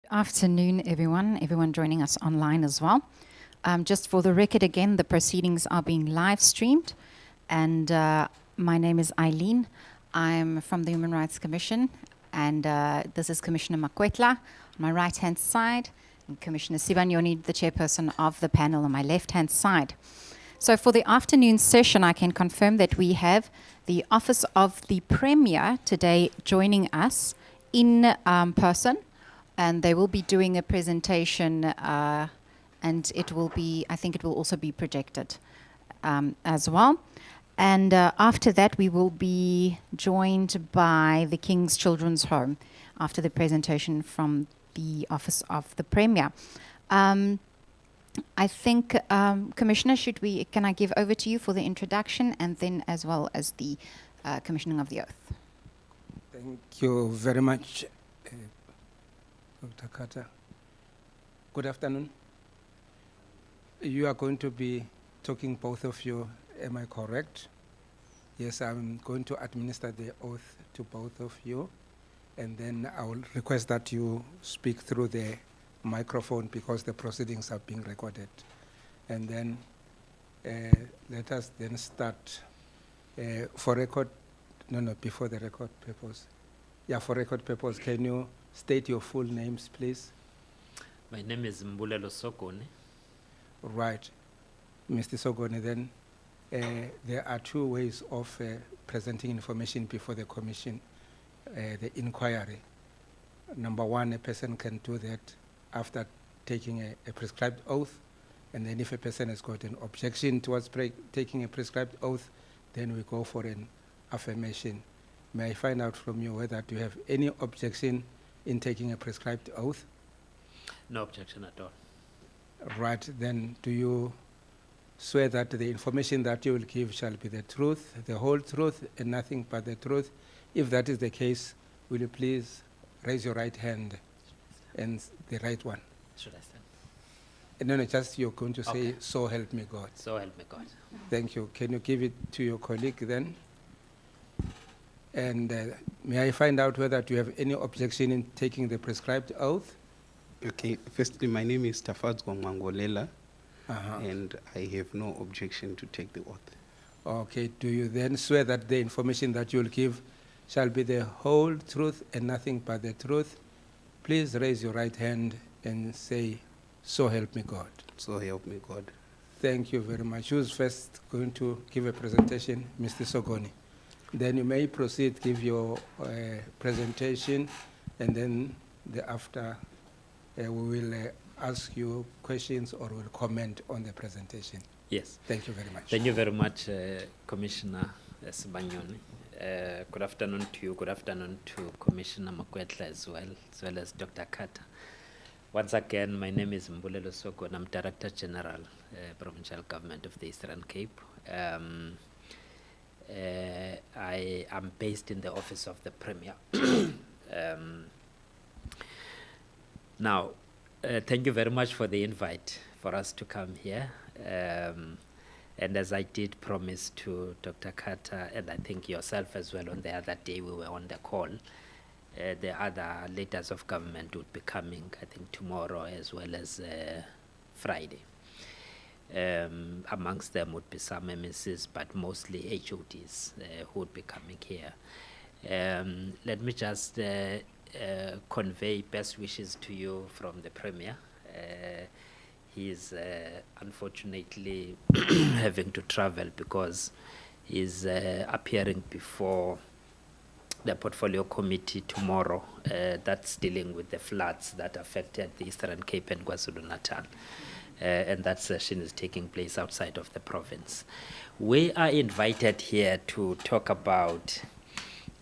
Afternoon, everyone joining us online as well. Just for the record again, the proceedings are being live streamed, and my name is Eileen. I'm from the Human Rights Commission, and this is Commissioner Makwetla on my right-hand side, and Commissioner Sibanyoni, the chairperson of the panel, on my left-hand side. So for the afternoon session, I can confirm that we have the Office of the Premier today joining us in person, and they will be doing a presentation, and it will be, I think it will also be projected as well. And after that, we will be joined by the King's Children's Home after the presentation from the Office of the Premier. I think, Commissioner, can I give over to you for the introduction and then as well as the commissioning of the oath? Thank you very much, Dr. Carter. Good afternoon. You are going to be talking, both of you, am I correct? Yes, I'm going to administer the oath to both of you, and then I will request that you speak through the microphone because the proceedings are being recorded. And then let us then start for record, before the record purpose. Yeah, for record purpose, can you state your full names, please? My name is Mbulelo Sokone. Right. Mr. Sogone, then there are two ways of presenting information before the commission, the inquiry. Number one, a person can do that after taking a prescribed oath, and then if a person has got an objection towards taking a prescribed oath, then we go for an affirmation. May I find out from you whether you have any objection in taking a prescribed oath? No objection at all. Right, then do you swear that the information that you will give shall be the truth, the whole truth, and nothing but the truth? If that is the case, will you please raise your right hand and the right one? Should I stand? No, just you're going to say, Okay. so help me God. So help me God. Thank you. Can you give it to your colleague then? And may I find out whether you have any objection in taking the prescribed oath? Okay, firstly, my name is Tafadzwa Mangolela, Uh-huh. and I have no objection to take the oath. Okay, do you then swear that the information that you'll give shall be the whole truth and nothing but the truth? Please raise your right hand and say, so help me God. So help me God. Thank you very much. Who's first going to give a presentation? Mr. Sogoni. Then you may proceed, give your presentation, and then after we will ask you questions or will comment on the presentation. Yes. Thank you very much. Thank you very much, Commissioner Sibanyoni. Good afternoon to you. Good afternoon to Commissioner Makwetla as well as Dr. Carter. Once again, my name is Mbulelo Sokone. I'm Director General, Provincial Government of the Eastern Cape. I am based in the Office of the Premier. Now, thank you very much for the invite for us to come here. And as I did promise to Dr. Carter, and I think yourself as well on the other day we were on the call, the other leaders of government would be coming, I think, tomorrow as well as Friday. Amongst them would be some MSs, but mostly HODs who would be coming here. Let me just convey best wishes to you from the Premier. He's unfortunately having to travel because he's appearing before the Portfolio Committee tomorrow that's dealing with the floods that affected the Eastern Cape and KwaZulu-Natal. And that session is taking place outside of the province. We are invited here to talk about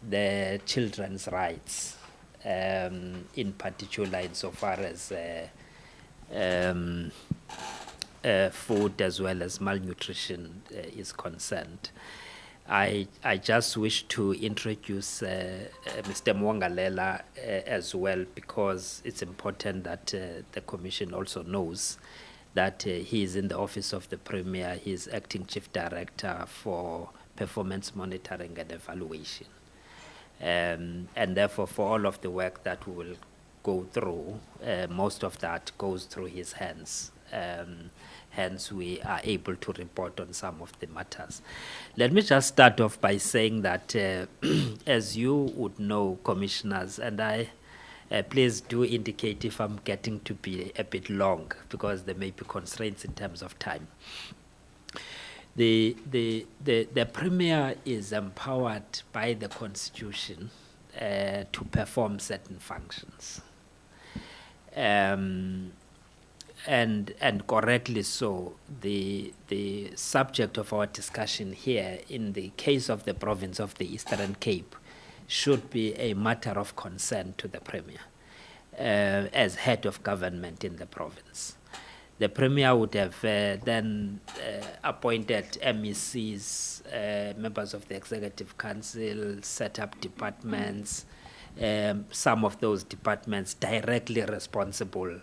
the children's rights, in particular insofar as food as well as malnutrition is concerned. I just wish to introduce Mr. Mwangalela as well, because it's important that the Commission also knows that he is in the Office of the Premier. He is Acting Chief Director for Performance Monitoring and Evaluation. And therefore, for all of the work that we will go through, most of that goes through his hands. Hence, we are able to report on some of the matters. Let me just start off by saying that, as you would know, commissioners, and I, please do indicate if I'm getting to be a bit long, because there may be constraints in terms of time. The Premier is empowered by the Constitution to perform certain functions. And correctly so, the subject of our discussion here, in the case of the province of the Eastern Cape, should be a matter of concern to the Premier as head of government in the province. The Premier would have then appointed MECs, members of the Executive Council, set up departments, some of those departments directly responsible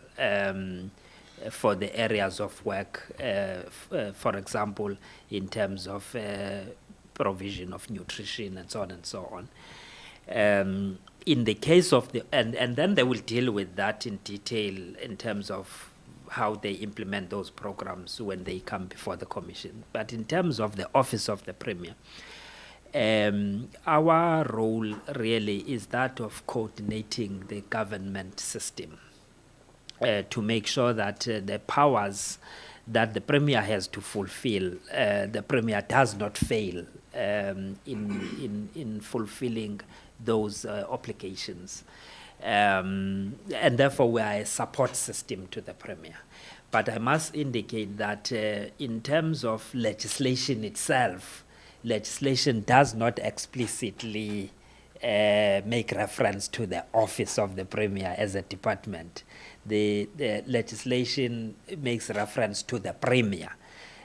for the areas of work, for example, in terms of provision of nutrition and so on and so on. In the case of the, and then they will deal with that in detail in terms of how they implement those programs when they come before the Commission. But in terms of the Office of the Premier, our role really is that of coordinating the government system to make sure that the powers that the Premier has to fulfill, the Premier does not fail in fulfilling those obligations. And therefore, we are a support system to the Premier. But I must indicate that in terms of legislation itself, legislation does not explicitly make reference to the Office of the Premier as a department. The legislation makes reference to the Premier.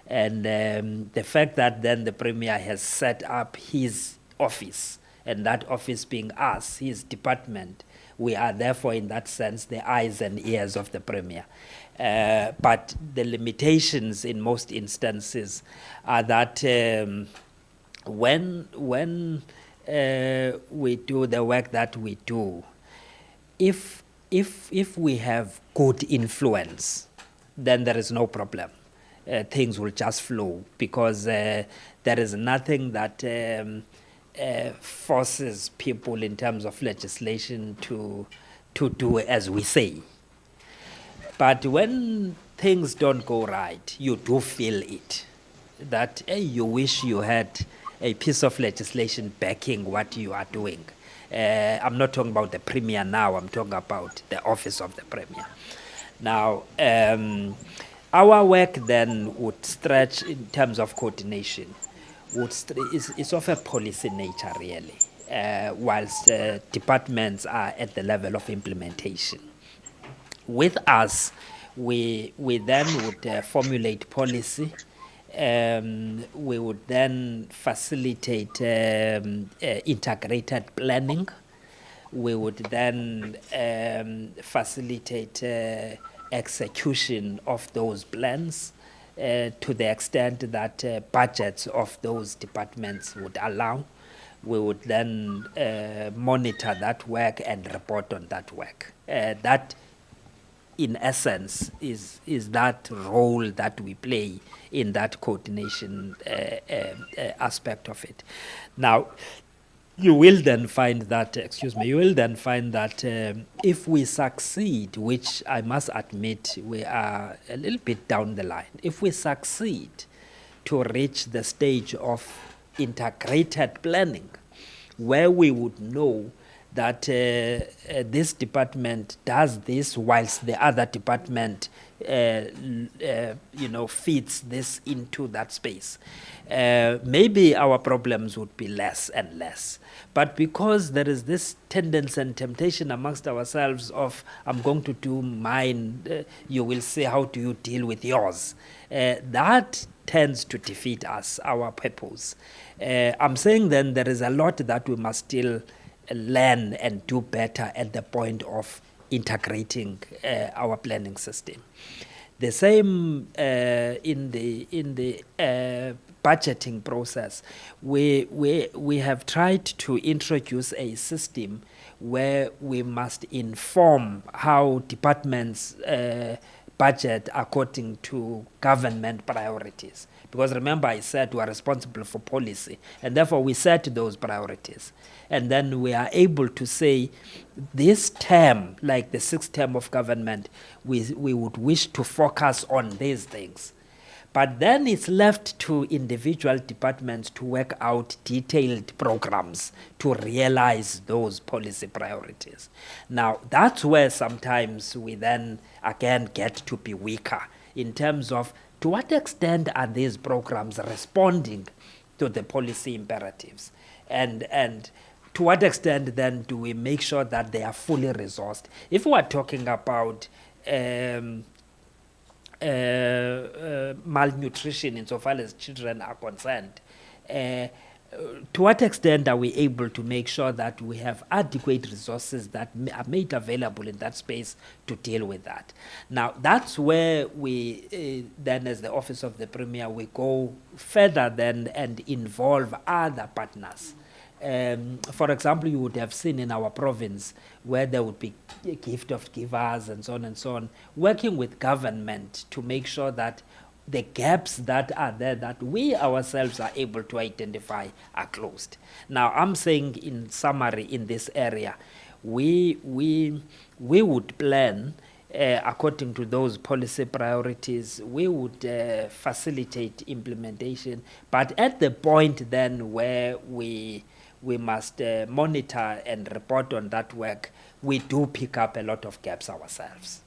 And the fact that then the Premier has set up his office, and that office being us, his department, we are therefore in that sense the eyes and ears of the Premier. But the limitations in most instances are that when we do the work that we do, if we have good influence, then there is no problem. Things will just flow, because there is nothing that forces people in terms of legislation to do as we say. But when things don't go right, you do feel it, that you wish you had a piece of legislation backing what you are doing. I'm not talking about the Premier now, I'm talking about the Office of the Premier. Now, our work then would stretch in terms of coordination, is of a policy nature really, whilst departments are at the level of implementation. With us, we then would formulate policy. We would then facilitate integrated planning. We would then facilitate execution of those plans to the extent that budgets of those departments would allow. We would then monitor that work and report on that work. That, in essence, is that role that we play in that coordination aspect of it. Now, you will then find that, if we succeed, which I must admit we are a little bit down the line, if we succeed to reach the stage of integrated planning, where we would know that this department does this whilst the other department fits this into that space, maybe our problems would be less and less. But because there is this tendency and temptation amongst ourselves of, I'm going to do mine, you will see how do you deal with yours, that tends to defeat us, our purpose. I'm saying then there is a lot that we must still learn and do better at the point of integrating our planning system. The same in the budgeting process. We have tried to introduce a system where we must inform how departments budget according to government priorities. Because remember, I said we are responsible for policy, and therefore we set those priorities. And then we are able to say, this term, like the 6th term of government, we would wish to focus on these things. But then it's left to individual departments to work out detailed programs to realize those policy priorities. Now, that's where sometimes we then again get to be weaker in terms of to what extent are these programs responding to the policy imperatives, and to what extent then do we make sure that they are fully resourced. If we are talking about malnutrition insofar as children are concerned, to what extent are we able to make sure that we have adequate resources that are made available in that space to deal with that? Now, that's where we then, as the Office of the Premier, we go further then and involve other partners. For example, you would have seen in our province where there would be a gift of givers and so on, working with government to make sure that the gaps that are there that we ourselves are able to identify are closed. Now, I'm saying in summary in this area, we would plan according to those policy priorities. We would facilitate implementation, but at the point then where we must monitor and report on that work, we do pick up a lot of gaps ourselves.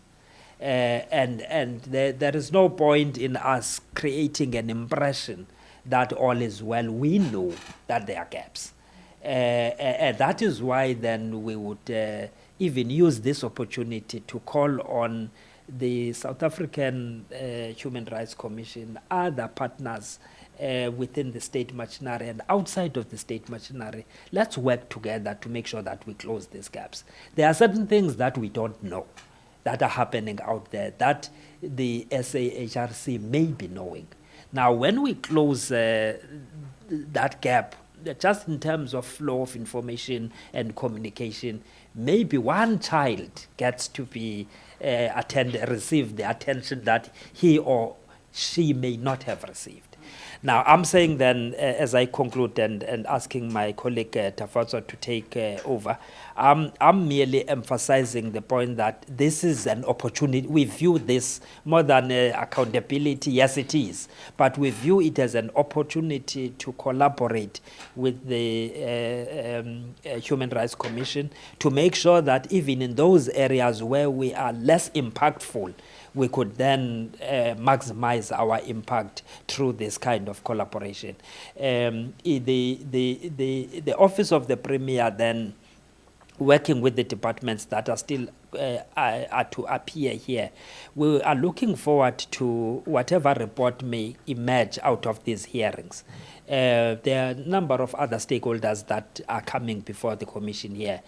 And there is no point in us creating an impression that all is well. We know that there are gaps. And that is why then we would even use this opportunity to call on the South African Human Rights Commission, other partners within the state machinery and outside of the state machinery. Let's work together to make sure that we close these gaps. There are certain things that we don't know that are happening out there that the SAHRC may be knowing. Now, when we close that gap, just in terms of flow of information and communication, maybe one child gets to be receive the attention that he or she may not have received. Now, I'm saying then, as I conclude and asking my colleague Tafatso to take over, I'm merely emphasizing the point that this is an opportunity. We view this more than accountability. Yes, it is. But we view it as an opportunity to collaborate with the Human Rights Commission to make sure that even in those areas where we are less impactful, we could then maximize our impact through this kind of collaboration. The Office of the Premier then, working with the departments that are still are to appear here, we are looking forward to whatever report may emerge out of these hearings. There are a number of other stakeholders that are coming before the Commission here.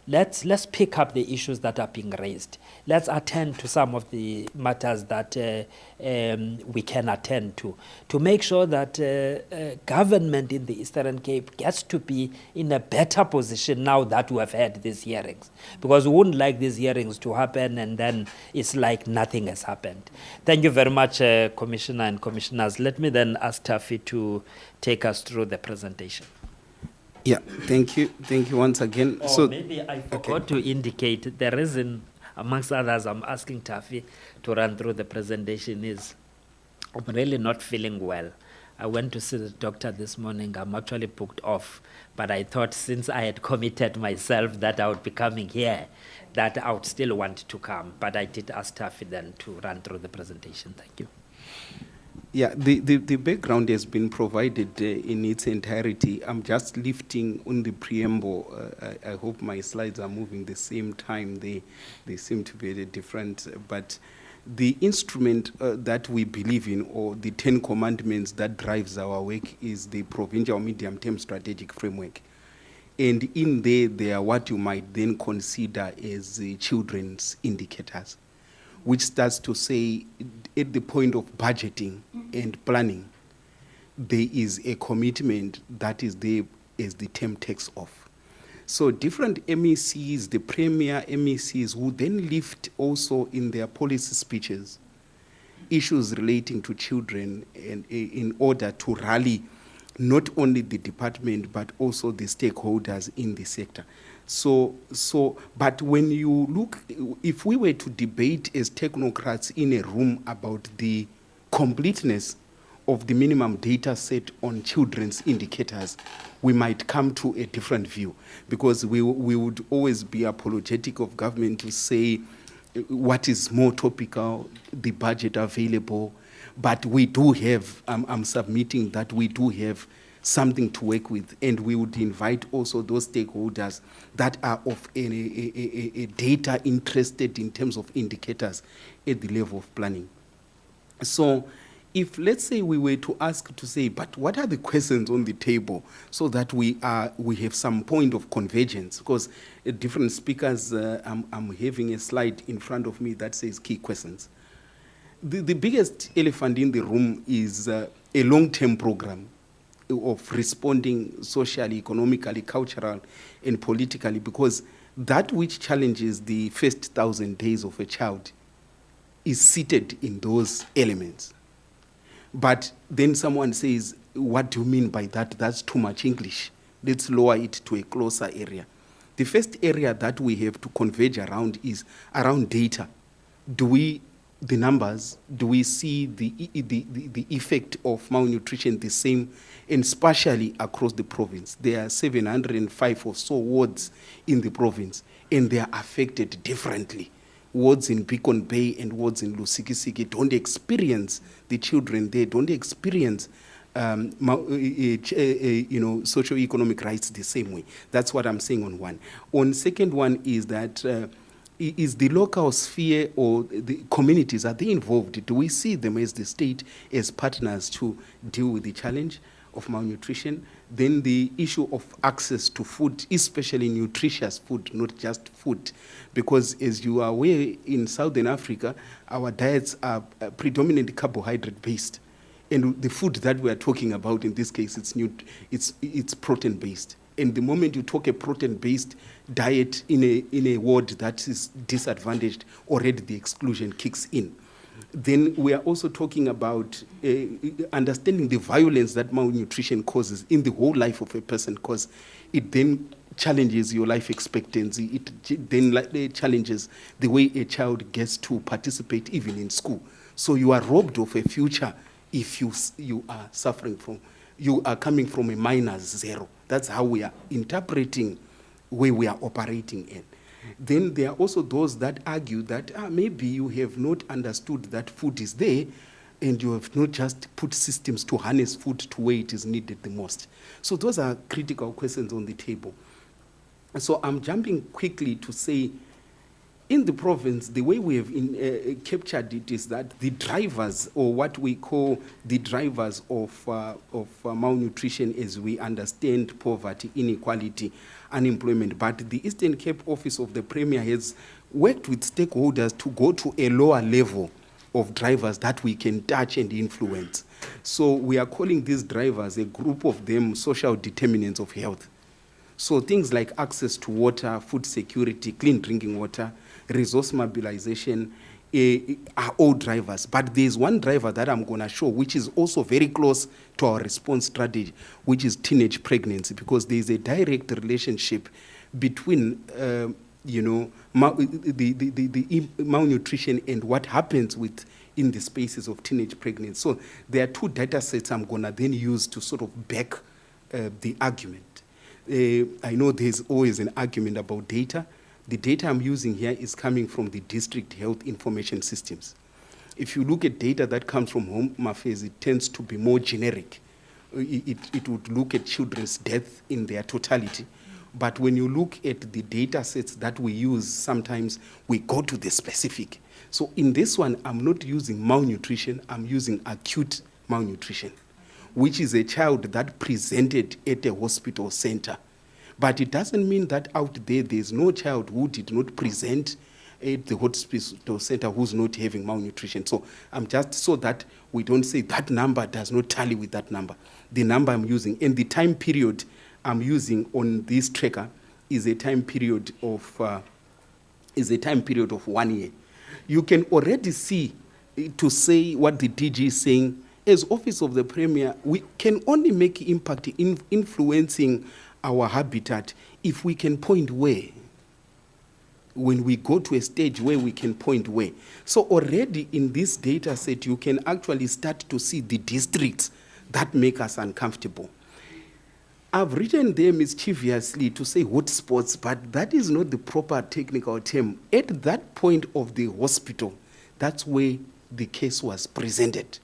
Let's pick up the issues that are being raised. Let's attend to some of the matters that we can attend to make sure that government in the Eastern Cape gets to be in a better position now that we have had these hearings. Because we wouldn't like these hearings to happen and then it's like nothing has happened. Thank you very much, Commissioner and Commissioners. Let me then ask Tafi to take us through the presentation. Yeah, thank you. Thank you once again. So maybe I forgot to indicate the reason, amongst others, I'm asking Tafi to run through the presentation is I'm really not feeling well. I went to see the doctor this morning. I'm actually booked off, but I thought since I had committed myself that I would be coming here, that I would still want to come. But I did ask Tafi then to run through the presentation. Thank you. Yeah, the background has been provided in its entirety. I'm just lifting on the preamble. I hope my slides are moving the same time. They seem to be different. But the instrument that we believe in, or the 10 commandments that drives our work, is the Provincial Medium-Term Strategic Framework. And in there are what you might then consider as children's indicators, which starts to say at the point of budgeting and planning, there is a commitment that is there as the term takes off. So different MECs, the premier MECs, will then lift also in their policy speeches issues relating to children, and in order to rally not only the department but also the stakeholders in the sector. But when you look, if we were to debate as technocrats in a room about the completeness of the minimum data set on children's indicators, we might come to a different view, because we would always be apologetic of government to say what is more topical, the budget available, but we do have, I'm submitting that we do have something to work with, and we would invite also those stakeholders that are of a data interested in terms of indicators at the level of planning. So if, let's say, we were to ask to say, but what are the questions on the table, so that we have some point of convergence, because different speakers, I'm having a slide in front of me that says key questions. The biggest elephant in the room is a long-term program of responding socially, economically, culturally, and politically, because that which challenges the first 1,000 days of a child is seated in those elements. But then someone says, what do you mean by that? That's too much English. Let's lower it to a closer area. The first area that we have to converge around is around data. The numbers, do we see the effect of malnutrition the same, and spatially across the province? There are 705 or so wards in the province, and they are affected differently. Wards in Beacon Bay and wards in Lusikisiki don't experience, the children there don't experience socioeconomic rights the same way. That's what I'm saying on one. On second one is that is the local sphere or the communities, are they involved? Do we see them as the state as partners to deal with the challenge of malnutrition? Then the issue of access to food, especially nutritious food, not just food. Because as you are aware, in Southern Africa, our diets are predominantly carbohydrate-based. And the food that we are talking about in this case, it's protein-based. And the moment you talk a protein-based diet in a ward that is disadvantaged, already the exclusion kicks in. Then we are also talking about understanding the violence that malnutrition causes in the whole life of a person, because it then challenges your life expectancy. It then challenges the way a child gets to participate even in school. So you are robbed of a future if you are suffering from, you are coming from a minus zero. That's how we are interpreting where we are operating in. Then there are also those that argue that maybe you have not understood that food is there, and you have not just put systems to harness food to where it is needed the most. So those are critical questions on the table. So I'm jumping quickly to say, in the province, the way we have captured it is that the drivers, or what we call the drivers of malnutrition as we understand poverty, inequality, unemployment, but the Eastern Cape Office of the Premier has worked with stakeholders to go to a lower level of drivers that we can touch and influence. So we are calling these drivers, a group of them, social determinants of health. So things like access to water, food security, clean drinking water, resource mobilization are all drivers. But there's one driver that I'm going to show, which is also very close to our response strategy, which is teenage pregnancy, because there's a direct relationship between the malnutrition and what happens in the spaces of teenage pregnancy. So there are two data sets I'm going to then use to sort of back the argument. I know there's always an argument about data. The data I'm using here is coming from the district health information systems. If you look at data that comes from Home Affairs, it tends to be more generic. It would look at children's death in their totality. But when you look at the data sets that we use, sometimes we go to the specific. So in this one, I'm not using malnutrition, I'm using acute malnutrition, which is a child that presented at a hospital center. But it doesn't mean that out there's no child who did not present at the hospital center who's not having malnutrition. So I'm just so that we don't say that number does not tally with that number. The number I'm using and the time period I'm using on this tracker is a time period of 1 year. You can already see, to say what the DG is saying, as Office of the Premier, we can only make impact in influencing our habitat if we can point where. When we go to a stage where we can point where. So already in this data set, you can actually start to see the districts that make us uncomfortable. I've written there mischievously to say hotspots, but that is not the proper technical term. At that point of the hospital, that's where the case was presented,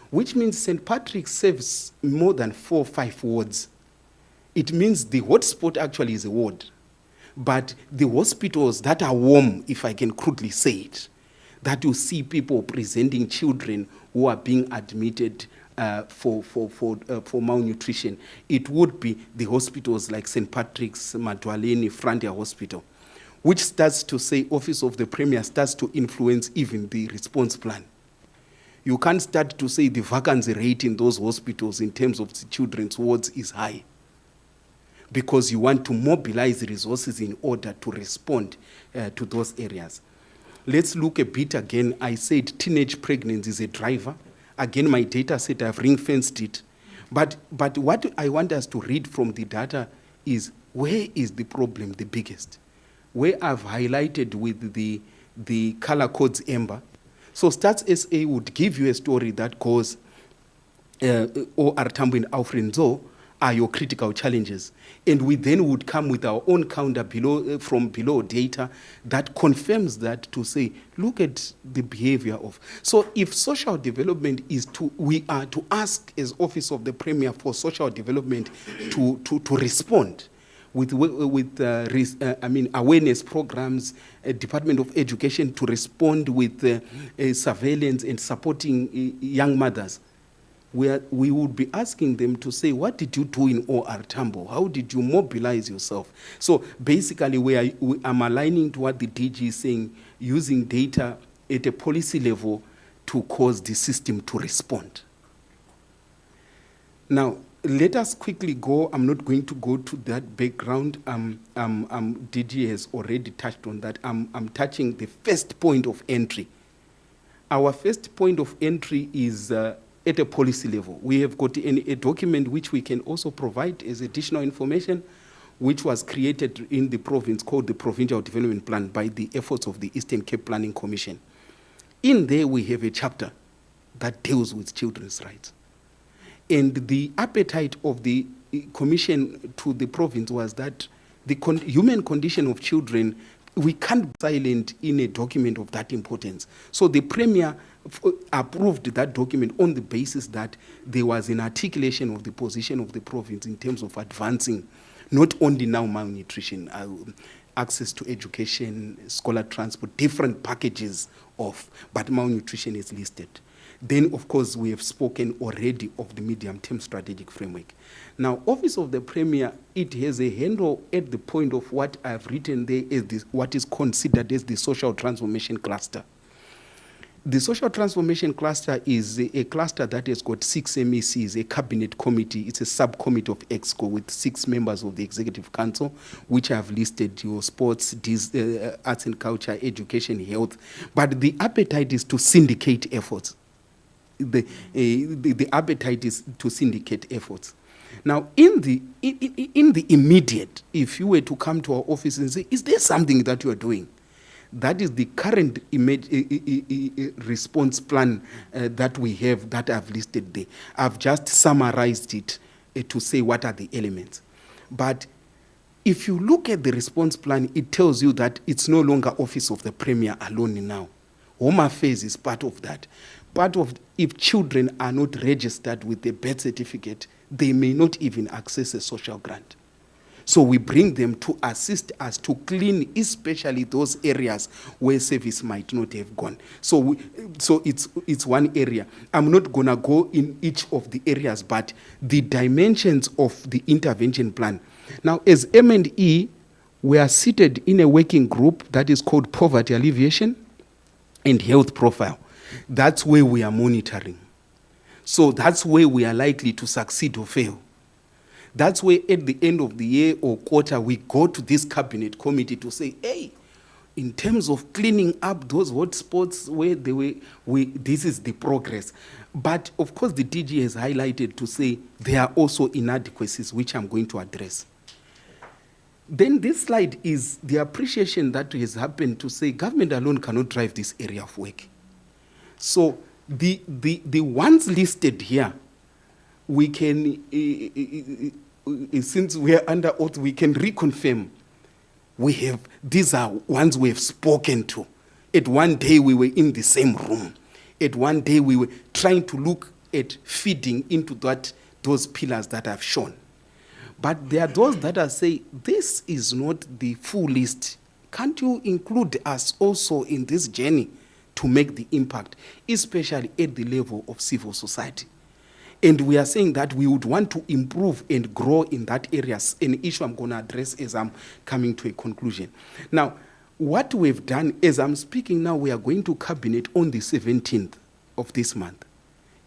which means St. Patrick's serves more than 4 or 5 wards. It means the hotspot actually is a ward. But the hospitals that are warm, if I can crudely say it, that you see people presenting children who are being admitted for malnutrition, it would be the hospitals like St. Patrick's, Madwaleni, Frontier Hospital, which starts to say Office of the Premier starts to influence even the response plan. You can't start to say the vacancy rate in those hospitals in terms of the children's wards is high, because you want to mobilize resources in order to respond to those areas. Let's look a bit again. I said teenage pregnancy is a driver. Again, my data set, I've ring-fenced it. But what I want us to read from the data is, where is the problem the biggest? Where I've highlighted with the color codes amber. So Stats SA would give you a story that goes, or Artambo and Alfrenzo are your critical challenges. And we then would come with our own counter below, from below data that confirms that, to say, look at the behavior of. So if social development is we are to ask as Office of the Premier for social development to respond with awareness programs, Department of Education to respond with surveillance and supporting young mothers. We would be asking them to say, what did you do in OR Tambo? How did you mobilize yourself? So basically, I'm aligning to what the DG is saying, using data at a policy level to cause the system to respond. Now, let us quickly go. I'm not going to go to that background. DG has already touched on that. I'm touching the first point of entry. Our first point of entry is at a policy level. We have got a document which we can also provide as additional information, which was created in the province called the Provincial Development Plan by the efforts of the Eastern Cape Planning Commission. In there, we have a chapter that deals with children's rights. And the appetite of the commission to the province was that the human condition of children, we can't be silent in a document of that importance. So the Premier approved that document on the basis that there was an articulation of the position of the province in terms of advancing not only now malnutrition, access to education, scholar transport, different packages but malnutrition is listed. Then, of course, we have spoken already of the medium-term strategic framework. Now, Office of the Premier, it has a handle at the point of what I've written there as what is considered as the social transformation cluster. The social transformation cluster is a cluster that has got 6 MECs, a cabinet committee. It's a subcommittee of EXCO with 6 members of the Executive Council, which have listed your sports, arts and culture, education, health. But the appetite is to syndicate efforts. The appetite is to syndicate efforts. Now, in the immediate, if you were to come to our office and say, is there something that you are doing? That is the current response plan that we have that I've listed there. I've just summarized it to say what are the elements. But if you look at the response plan, it tells you that it's no longer Office of the Premier alone now. Home Affairs is part of that. Part of, if children are not registered with a birth certificate, they may not even access a social grant. So we bring them to assist us to clean, especially those areas where service might not have gone. So it's one area. I'm not going to go in each of the areas, but the dimensions of the intervention plan. Now, as M&E, we are seated in a working group that is called Poverty Alleviation and Health Profile. That's where we are monitoring. So that's where we are likely to succeed or fail. That's where at the end of the year or quarter, we go to this cabinet committee to say, hey, in terms of cleaning up those hotspots where they were, this is the progress. But of course, the DG has highlighted to say there are also inadequacies, which I'm going to address. Then this slide is the appreciation that has happened to say government alone cannot drive this area of work. So the ones listed here, we can, since we are under oath, we can reconfirm. These are ones we have spoken to. At one day we were in the same room. At one day we were trying to look at feeding into those pillars that I've shown. But there are those that are saying, this is not the full list. Can't you include us also in this journey to make the impact, especially at the level of civil society? And we are saying that we would want to improve and grow in that area, an issue I'm going to address as I'm coming to a conclusion. Now, what we've done, as I'm speaking now, we are going to cabinet on the 17th of this month.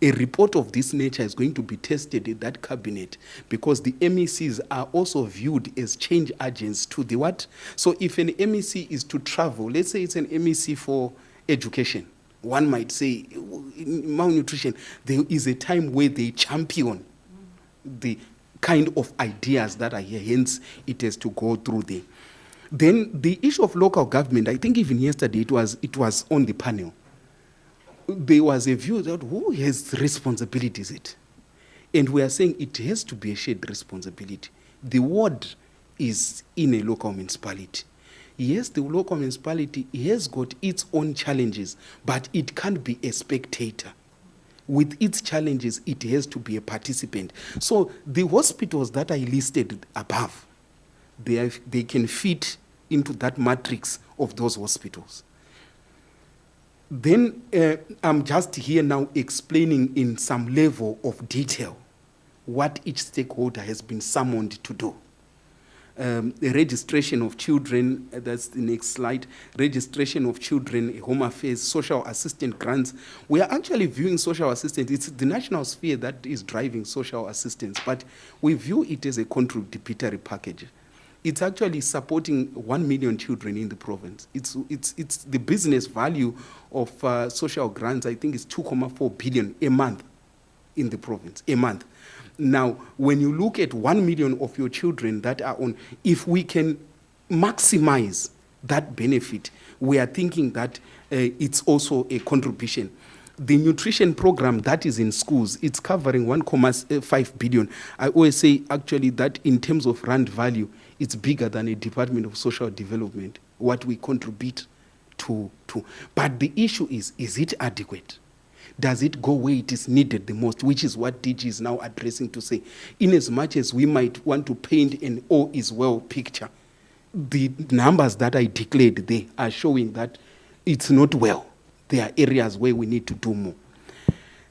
A report of this nature is going to be tested in that cabinet because the MECs are also viewed as change agents to the what? So if an MEC is to travel, let's say it's an MEC for education, one might say in malnutrition, there is a time where they champion the kind of ideas that are here, hence it has to go through there. Then the issue of local government, I think even yesterday it was on the panel. There was a view that who has responsibility is it? And we are saying it has to be a shared responsibility. The ward is in a local municipality. Yes, the local municipality has got its own challenges, but it can't be a spectator. With its challenges, it has to be a participant. So the hospitals that I listed above, they can fit into that matrix of those hospitals. Then I'm just here now explaining in some level of detail what each stakeholder has been summoned to do. The registration of children, that's the next slide, registration of children, home affairs, social assistance grants. We are actually viewing social assistance, it's the national sphere that is driving social assistance, but we view it as a contributory package. It's actually supporting 1 million children in the province. It's the business value of social grants, I think, is 2.4 billion a month in the province, a month. Now, when you look at 1 million of your children that are on, if we can maximize that benefit, we are thinking that it's also a contribution. The nutrition program that is in schools, it's covering 1.5 billion. I always say, actually, that in terms of rand value, it's bigger than a Department of Social Development, what we contribute to. But the issue is it adequate? Does it go where it is needed the most, which is what DG is now addressing to say, in as much as we might want to paint an all is well picture, the numbers that I declared there are showing that it's not well. There are areas where we need to do more.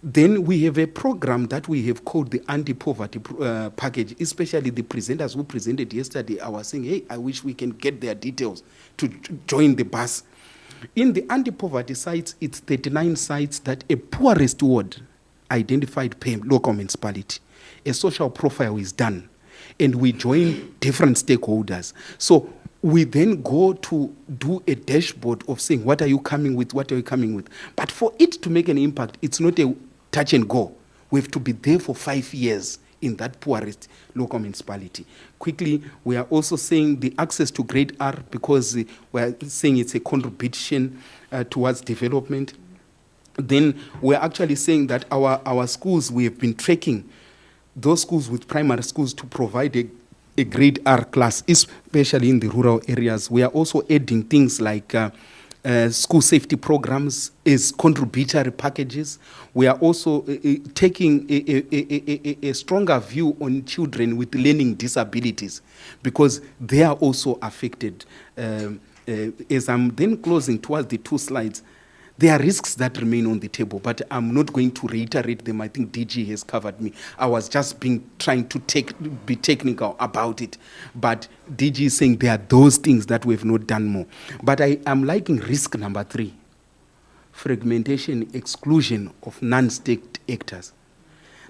Then we have a program that we have called the anti-poverty package, especially the presenters who presented yesterday. I was saying, hey, I wish we can get their details to join the bus. In the anti-poverty sites, it's 39 sites that a poorest ward identified per local municipality. A social profile is done, and we join different stakeholders. So we then go to do a dashboard of saying, what are you coming with, what are you coming with? But for it to make an impact, it's not a touch and go. We have to be there for 5 years in that poorest local municipality. Quickly, we are also saying the access to grade R, because we are saying it's a contribution towards development. Then we're actually saying that our schools, we have been tracking those schools with primary schools to provide a grade R class, especially in the rural areas. We are also adding things like school safety programs as contributory packages. We are also taking a stronger view on children with learning disabilities, because they are also affected. As I'm then closing towards the 2 slides, there are risks that remain on the table, but I'm not going to reiterate them. I think DG has covered me. I was just trying to be technical about it, but DG is saying there are those things that we have not done more. But I am liking risk number 3, fragmentation, exclusion of non-state actors.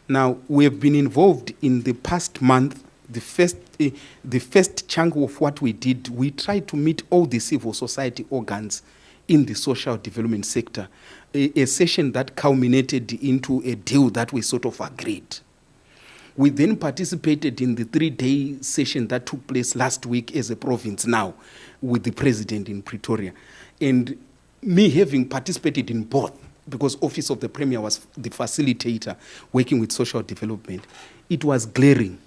Now, we have been involved in the past month the first chunk of what we did, we tried to meet all the civil society organs in the social development sector, a session that culminated into a deal that we sort of agreed. We then participated in the 3-day session that took place last week as a province now with the president in Pretoria. And me having participated in both, because Office of the Premier was the facilitator working with social development, it was glaring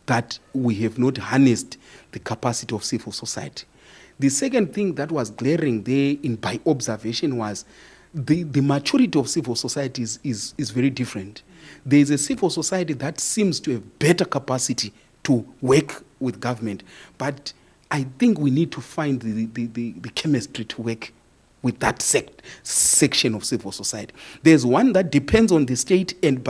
that we have not harnessed the capacity of civil society. The second thing that was glaring there by observation was the maturity of civil society is very different. There is a civil society that seems to have better capacity to work with government, but I think we need to find the chemistry to work with that section of civil society. There's one that depends on the state and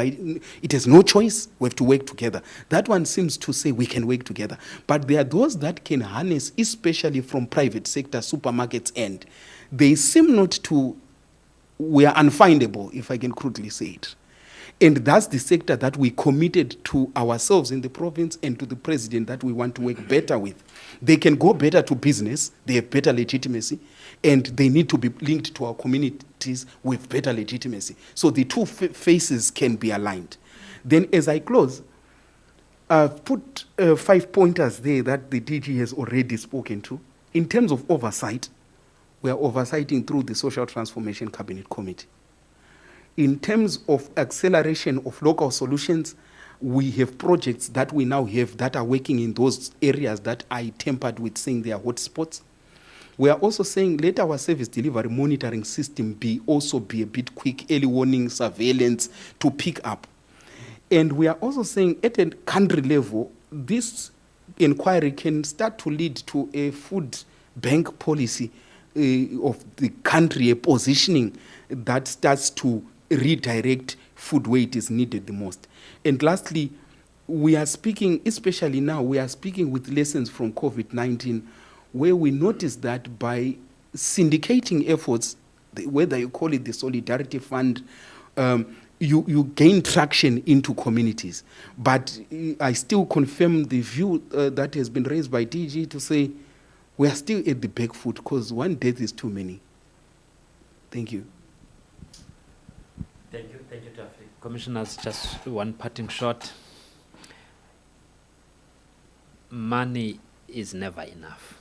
it has no choice, we have to work together. That one seems to say we can work together. But there are those that can harness, especially from private sector, supermarkets end. They seem not to, we are unfindable, if I can crudely say it. And that's the sector that we committed to ourselves in the province and to the president that we want to work better with. They can go better to business, they have better legitimacy, and they need to be linked to our communities with better legitimacy. So the two faces can be aligned. Then as I close, I've put 5 pointers there that the DG has already spoken to. In terms of oversight, we are oversighting through the Social Transformation Cabinet Committee. In terms of acceleration of local solutions, we have projects that we now have that are working in those areas that I tempered with saying they are hotspots. We are also saying let our service delivery monitoring system also be a bit quick, early warning, surveillance to pick up. And we are also saying at a country level, this inquiry can start to lead to a food bank policy of the country, a positioning that starts to redirect food where it is needed the most. And lastly, we are speaking, especially now, we are speaking with lessons from COVID-19, where we notice that by syndicating efforts, whether you call it the Solidarity Fund, you gain traction into communities. But I still confirm the view that has been raised by DG to say we are still at the back foot because one death is too many. Thank you. Thank you, Tafi. Commissioners, just one parting shot. Money is never enough.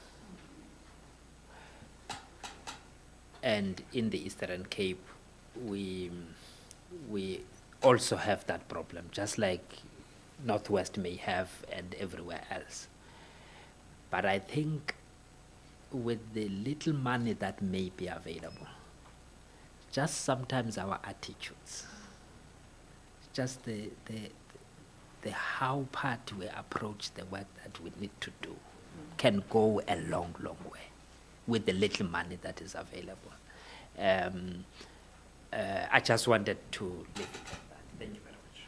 And in the Eastern Cape, we also have that problem, just like Northwest may have and everywhere else. But I think with the little money that may be available, just sometimes our attitudes, just the how part we approach the work that we need to do can go a long, long way with the little money that is available. I just wanted to leave it at that. Thank you very much.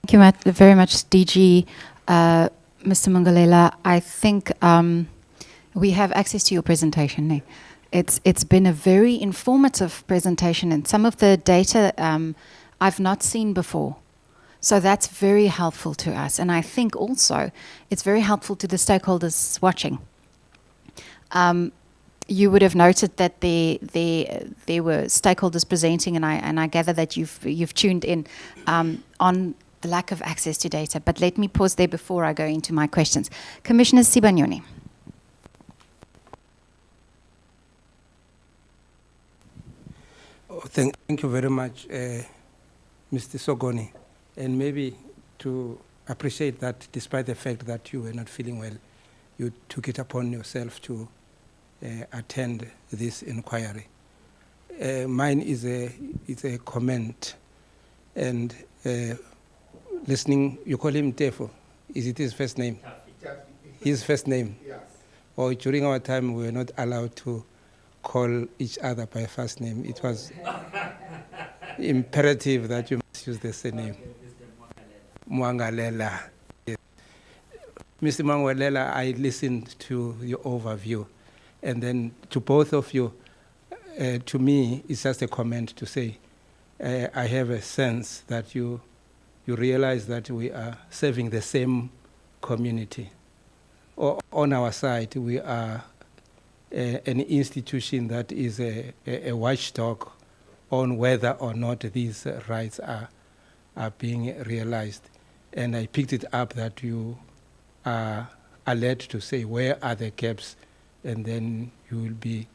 Thank you very much, DG. Mr. Mungalela, I think we have access to your presentation now. It's been a very informative presentation, and some of the data I've not seen before. So that's very helpful to us. And I think also it's very helpful to the stakeholders watching. You would have noted that there were stakeholders presenting, and I gather that you've tuned in on the lack of access to data. But let me pause there before I go into my questions. Commissioner Sibanyoni. Oh, thank you very much, Mr. Sogoni. And maybe to appreciate that despite the fact that you were not feeling well, you took it upon yourself to attend this inquiry. Mine is a comment, and listening, you call him Tefo. Is it his first name? His first name? Yes. Or during our time, we were not allowed to call each other by first name. It was imperative that you must use the same name. Mwangalela. Yes. Mr. Mwangalela, I listened to your overview. And then to both of you, to me, it's just a comment to say, I have a sense that you you realize that we are serving the same community. On our side, we are an institution that is a watchdog on whether or not these rights are being realized. And I picked it up that you are led to say where are the gaps, and then you will be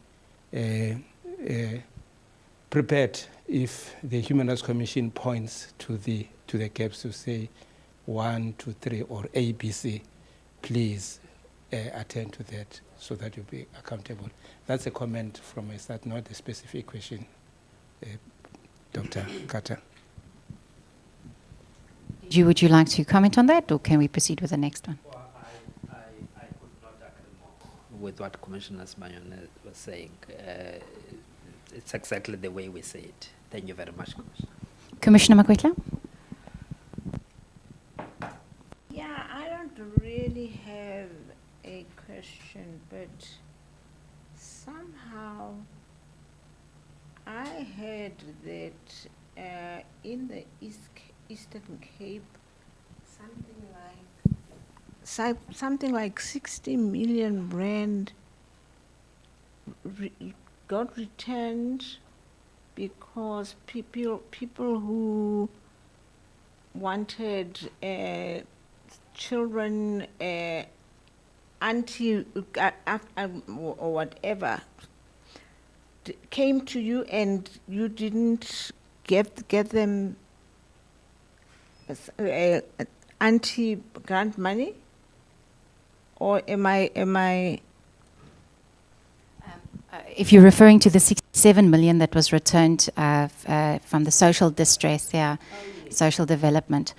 prepared if the Human Rights Commission points to the gaps to say 1, 2, 3, or ABC. Please attend to that so that you'll be accountable. That's a comment from my side, not a specific question, Dr. Carter. Would you like to comment on that, or can we proceed with the next one? Well, I could not agree more with what Commissioner Smayone was saying. It's exactly the way we say it. Thank you very much, Commissioner. Commissioner Makwetla? Yeah, I don't really have a question, but somehow I heard that in the Eastern Cape, something like 60 million rand got returned because people who wanted children or whatever came to you and you didn't get them anti-grant money, or am I? If you're referring to the 67 million that was returned from the social distress, social development.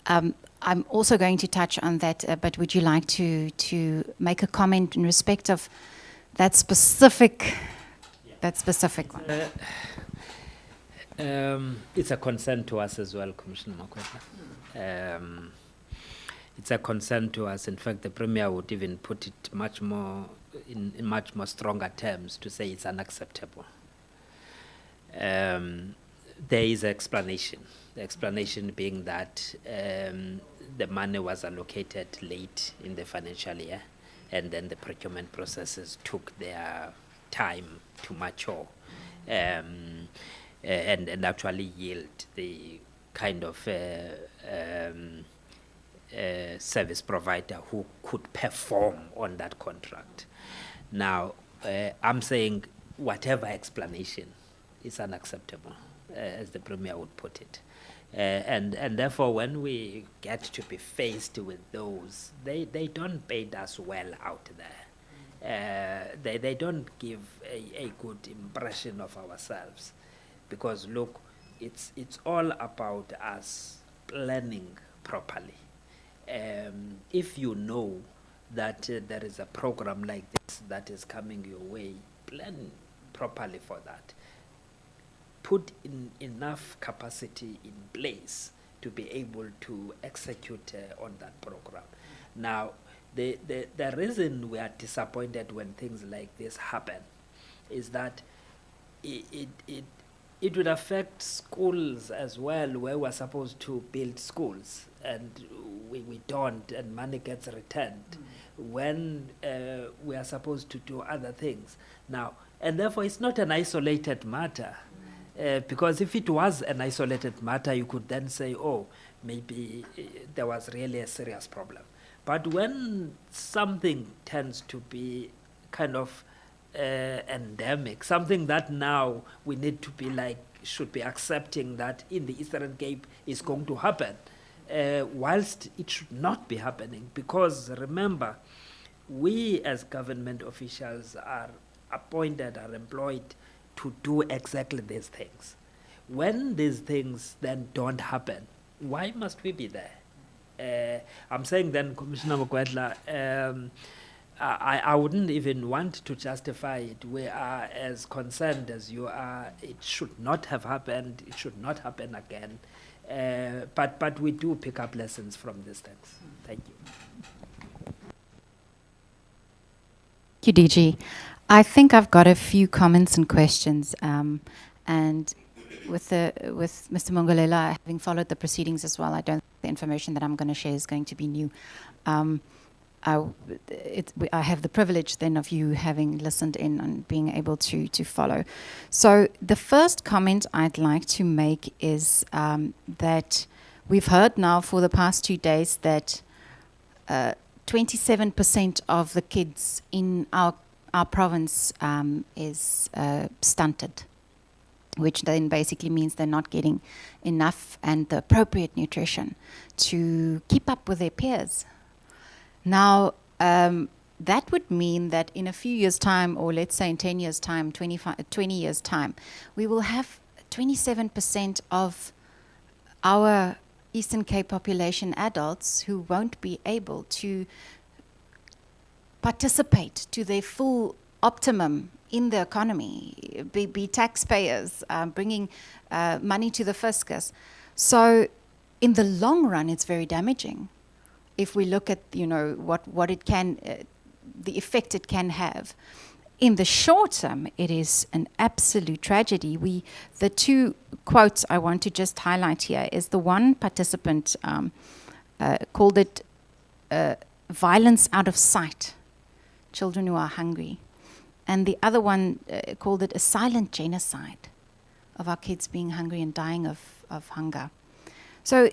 I'm also going to touch on that, but would you like to make a comment in respect of that specific one? It's a concern to us as well, Commissioner Makwetla. It's a concern to us. In fact, the Premier would even put it much more in much more stronger terms to say it's unacceptable. There is an explanation. The explanation being that the money was allocated late in the financial year, and then the procurement processes took their time to mature and actually yield the kind of service provider who could perform on that contract. Now, I'm saying whatever explanation is unacceptable, as the Premier would put it. And therefore, when we get to be faced with those, they don't paint us well out there. They don't give a good impression of ourselves, because look, it's all about us planning properly. If you know that there is a program like this that is coming your way, plan properly for that. Put in enough capacity in place to be able to execute on that program. Now, the reason we are disappointed when things like this happen is that it would affect schools as well, where we're supposed to build schools, and we don't, and money gets returned when we are supposed to do other things. Now, and therefore it's not an isolated matter. Because if it was an isolated matter, you could then say, oh, maybe there was really a serious problem. But when something tends to be kind of endemic, something that now we need to be like, should be accepting that in the Eastern Cape is going to happen, whilst it should not be happening. Because remember, we as government officials are appointed, are employed to do exactly these things. When these things then don't happen, why must we be there? I'm saying then, Commissioner Makwetla, I wouldn't even want to justify it. We are as concerned as you are. It should not have happened. It should not happen again. But we do pick up lessons from these things. Thank you. Thank you, DG. I think I've got a few comments and questions, and with Mr. Mongolela having followed the proceedings as well, I don't think the information that I'm going to share is going to be new. I have the privilege then of you having listened in and being able to follow. So the first comment I'd like to make is that we've heard now for the past 2 days that 27% of the kids in our province is stunted, which then basically means they're not getting enough and the appropriate nutrition to keep up with their peers. Now, that would mean that in a few years' time, or let's say in 10 years' time, 20 years' time, we will have 27% of our Eastern Cape population adults who won't be able to participate to their full optimum in the economy, be taxpayers, bringing money to the fiscus. So in the long run, it's very damaging. If we look at, what it can, the effect it can have. In the short term, it is an absolute tragedy. The two quotes I want to just highlight here is the one participant called it violence out of sight, children who are hungry. And the other one called it a silent genocide of our kids being hungry and dying of hunger. So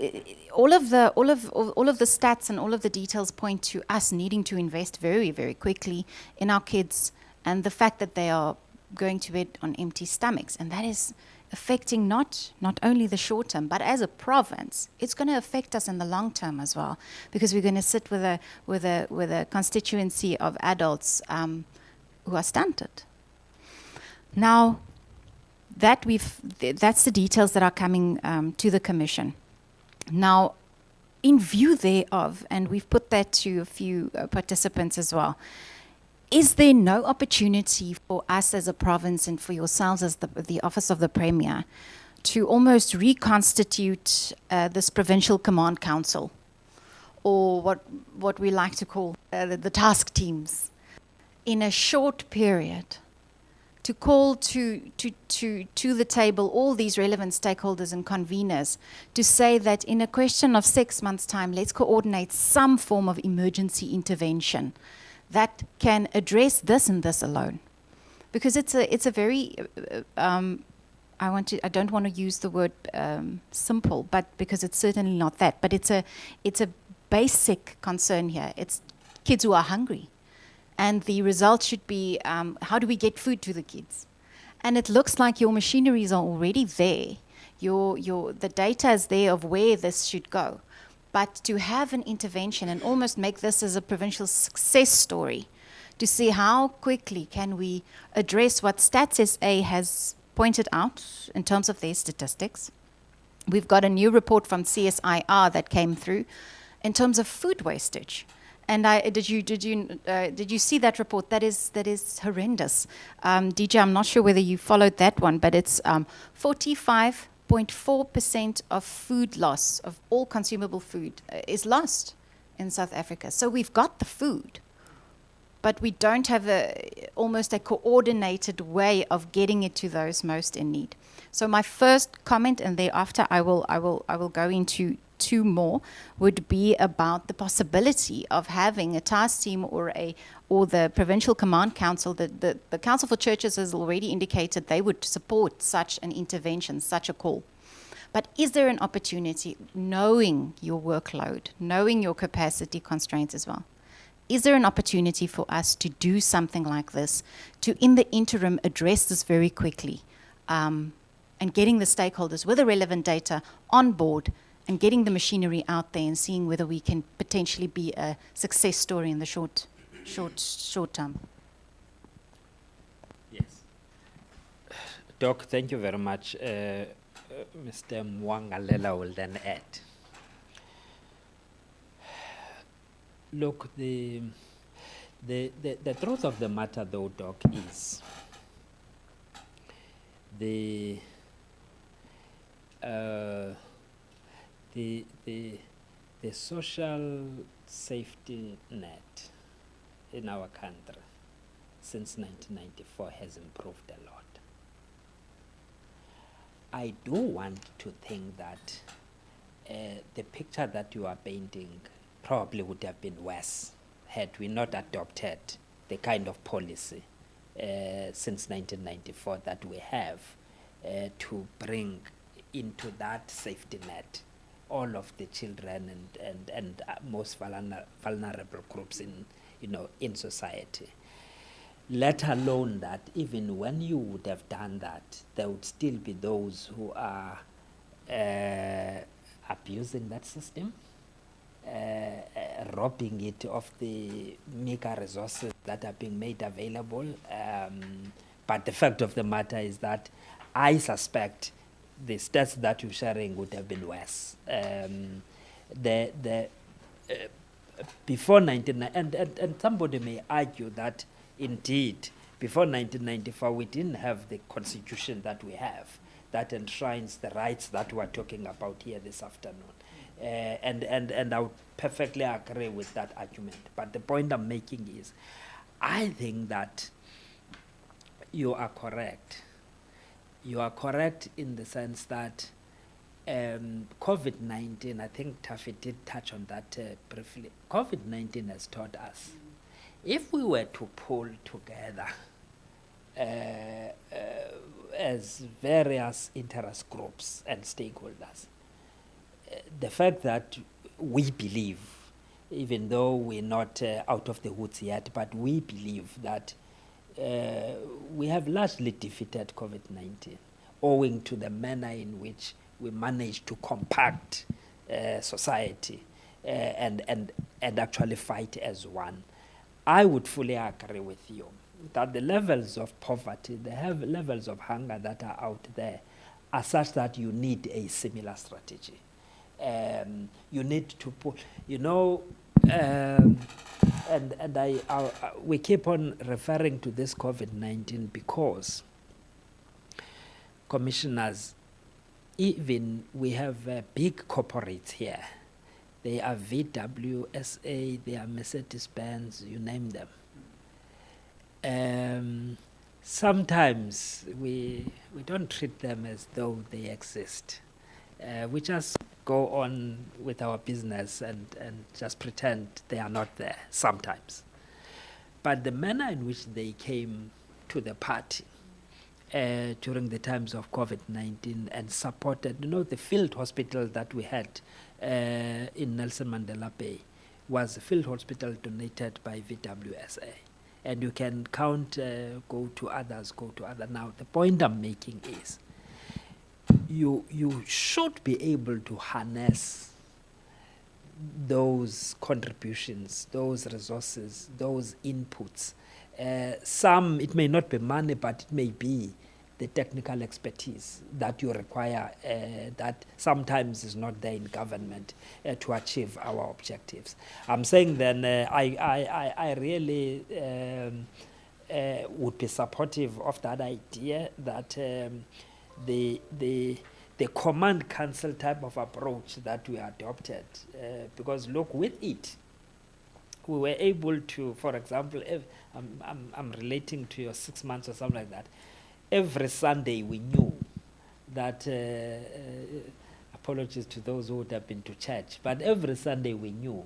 all of the stats and all of the details point to us needing to invest very, very quickly in our kids, and the fact that they are going to bed on empty stomachs, and that is affecting not only the short term, but as a province, it's going to affect us in the long term as well, because we're going to sit with a constituency of adults who are stunted. Now, that's the details that are coming to the Commission. Now, in view thereof, and we've put that to a few participants as well, is there no opportunity for us as a province and for yourselves as the Office of the Premier to almost reconstitute this Provincial Command Council, or what we like to call the task teams, in a short period, to call to the table all these relevant stakeholders and conveners to say that in a question of 6 months' time, let's coordinate some form of emergency intervention that can address this and this alone, because it's a very I don't want to use the word simple, but because it's certainly not that, but it's a basic concern here. It's kids who are hungry, and the result should be how do we get food to the kids? And it looks like your machineries are already there. The data is there of where this should go. But to have an intervention and almost make this as a provincial success story, to see how quickly can we address what Stats SA has pointed out in terms of their statistics. We've got a new report from CSIR that came through in terms of food wastage. And did you see that report? That is horrendous. DJ, I'm not sure whether you followed that one, but it's 45.4% of food loss, of all consumable food, is lost in South Africa. So we've got the food, but we don't have almost a coordinated way of getting it to those most in need. So my first comment, and thereafter I will go into two more, would be about the possibility of having a task team or the Provincial Command Council. The Council for Churches has already indicated they would support such an intervention, such a call. But is there an opportunity, knowing your workload, knowing your capacity constraints as well, is there an opportunity for us to do something like this, to in the interim address this very quickly, and getting the stakeholders with the relevant data on board, and getting the machinery out there and seeing whether we can potentially be a success story in the short term? Yes. Doc, thank you very much. Mr. Mwangalela will then add. Look, the truth of the matter, though, Doc, is the social safety net in our country since 1994 has improved a lot. I do want to think that the picture that you are painting probably would have been worse had we not adopted the kind of policy since 1994 that we have to bring into that safety net all of the children and most vulnerable groups in society. Let alone that even when you would have done that, there would still be those who are abusing that system, robbing it of the meager resources that are being made available. But the fact of the matter is that I suspect the stats that you're sharing would have been worse. Before and somebody may argue that indeed before 1994 we didn't have the constitution that we have that enshrines the rights that we're talking about here this afternoon. And I would perfectly agree with that argument. But the point I'm making is, I think that you are correct. You are correct in the sense that COVID-19, I think Taffy did touch on that briefly. COVID-19 has taught us, if we were to pull together as various interest groups and stakeholders, the fact that we believe, even though we're not out of the woods yet, but we believe that we have largely defeated COVID-19 owing to the manner in which we managed to compact society and actually fight as one. I would fully agree with you that the levels of poverty, the levels of hunger that are out there are such that you need a similar strategy. You need to put, we keep on referring to this COVID-19 because commissioners, even we have big corporates here. They are VWSA, they are Mercedes-Benz, you name them. Sometimes we don't treat them as though they exist. We just go on with our business and just pretend they are not there sometimes. But the manner in which they came to the party during the times of COVID-19 and supported, the field hospital that we had in Nelson Mandela Bay was a field hospital donated by VWSA. And you can count, go to others. Now, the point I'm making is, you should be able to harness those contributions, those resources, those inputs. Some, it may not be money, but it may be the technical expertise that you require that sometimes is not there in government to achieve our objectives. I'm saying then I really would be supportive of that idea that the command council type of approach that we adopted, because look, with it, we were able to, for example, if I'm relating to your 6 months or something like that, every Sunday we knew that, apologies to those who would have been to church, but every Sunday we knew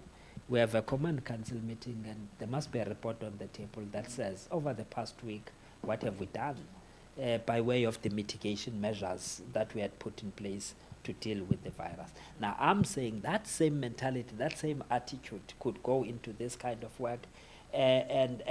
we have a command council meeting and there must be a report on the table that says, over the past week, what have we done by way of the mitigation measures that we had put in place to deal with the virus. Now, I'm saying that same mentality, that same attitude could go into this kind of work and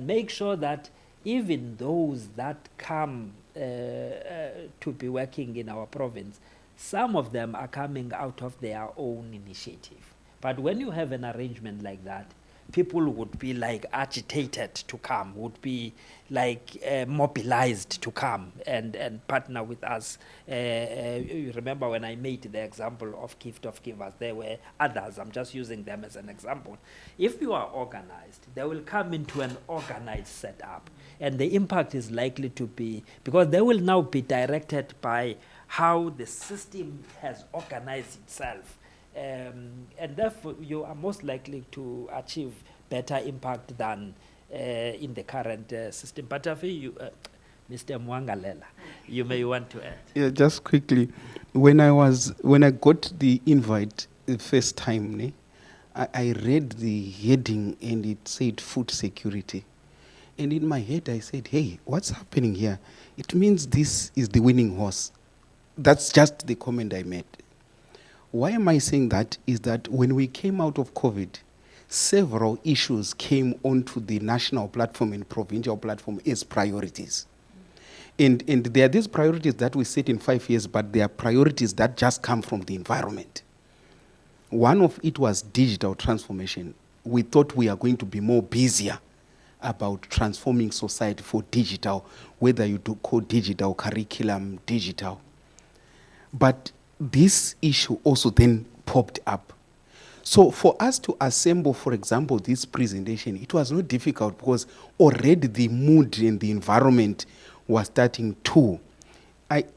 make sure that even those that come to be working in our province, some of them are coming out of their own initiative. But when you have an arrangement like that, people would be like agitated to come, would be like mobilized to come and partner with us. You remember when I made the example of Gift of Givers, there were others, I'm just using them as an example. If you are organized, they will come into an organized setup, and the impact is likely to be, because they will now be directed by how the system has organized itself. And therefore, you are most likely to achieve better impact than in the current system. But I feel you, Mr. Mwangalela, You may want to add. Yeah, just quickly. When I got the invite the first time, I read the heading and it said food security. And in my head I said, hey, what's happening here? It means this is the winning horse. That's just the comment I made. Why am I saying that? Is that when we came out of COVID, several issues came onto the national platform and provincial platform as priorities. And there are these priorities that we set in 5 years, but they are priorities that just come from the environment. One of it was digital transformation. We thought we are going to be more busier about transforming society for digital, whether you do call digital curriculum, digital. But this issue also then popped up. So for us to assemble, for example, this presentation, it was not difficult because already the mood and the environment was starting to.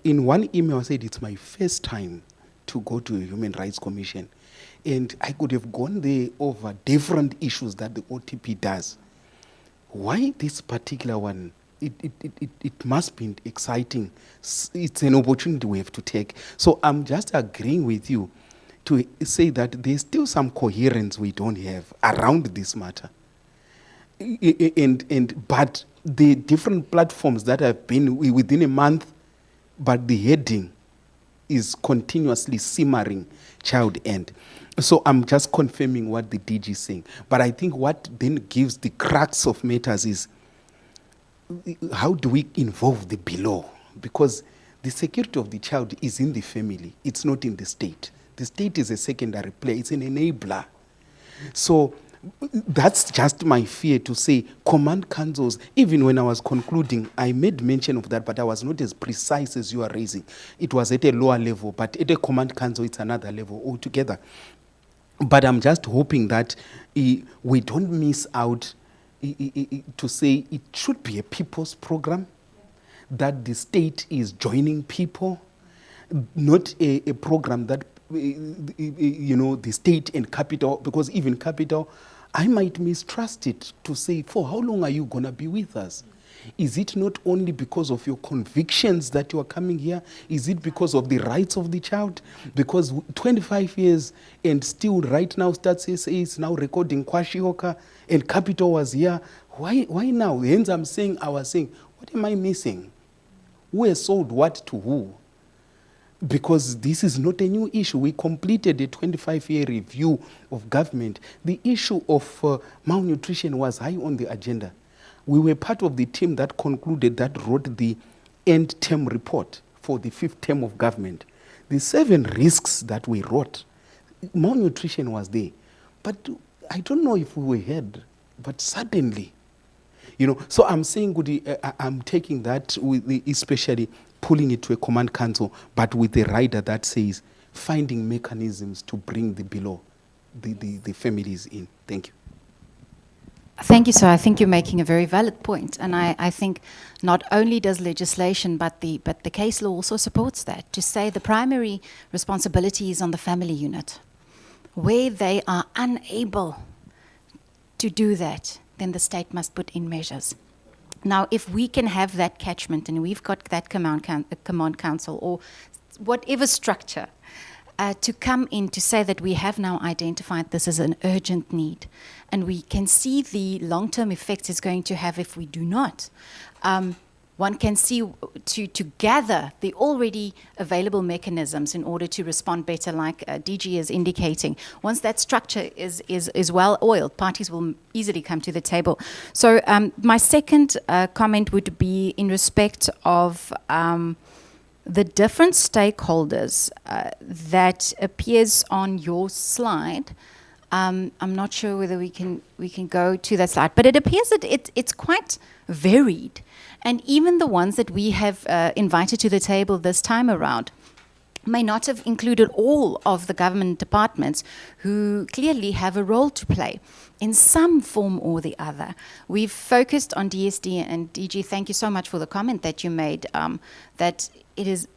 In one email, I said, it's my first time to go to a Human Rights Commission. And I could have gone there over different issues that the OTP does. Why this particular one? It must be exciting. It's an opportunity we have to take. So I'm just agreeing with you to say that there's still some coherence we don't have around this matter. But the different platforms that have been within a month, but the heading is continuously simmering child end. So I'm just confirming what the DG is saying. But I think what then gives the crux of matters is how do we involve the below? Because the security of the child is in the family. It's not in the state. The state is a secondary player. It's an enabler. So that's just my fear to say command councils. Even when I was concluding, I made mention of that, but I was not as precise as you are raising. It was at a lower level, but at a command council, it's another level altogether. But I'm just hoping that we don't miss out to say it should be a people's program, that the state is joining people, not a program that, the state and capital, because even capital, I might mistrust it to say, for how long are you going to be with us? Is it not only because of your convictions that you are coming here? Is it because of the rights of the child? Because 25 years and still right now Stats SA is now recording Kwashioka and Capital was here. Why now? Hence I was saying, what am I missing? Who has sold what to who? Because this is not a new issue. We completed a 25-year review of government. The issue of malnutrition was high on the agenda. We were part of the team that concluded, that wrote the end term report for the 5th term of government. The 7 risks that we wrote, malnutrition was there. But I don't know if we were heard, but suddenly, so I'm saying, I'm taking that, especially pulling it to a command council, but with a rider that says finding mechanisms to bring the below, the families in. Thank you. Thank you, sir. I think you're making a very valid point. And I think not only does legislation, but the case law also supports that, to say the primary responsibility is on the family unit. Where they are unable to do that, then the state must put in measures. Now, if we can have that catchment and we've got that command council or whatever structure to come in to say that we have now identified this as an urgent need, and we can see the long-term effects it's going to have if we do not. One can see to gather the already available mechanisms in order to respond better, like DG is indicating. Once that structure is well oiled, parties will easily come to the table. So my second comment would be in respect of the different stakeholders that appears on your slide. I'm not sure whether we can go to that slide, but it appears that it's quite varied. And even the ones that we have invited to the table this time around may not have included all of the government departments who clearly have a role to play in some form or the other. We've focused on DSD, and DG, thank you so much for the comment that you made, that it is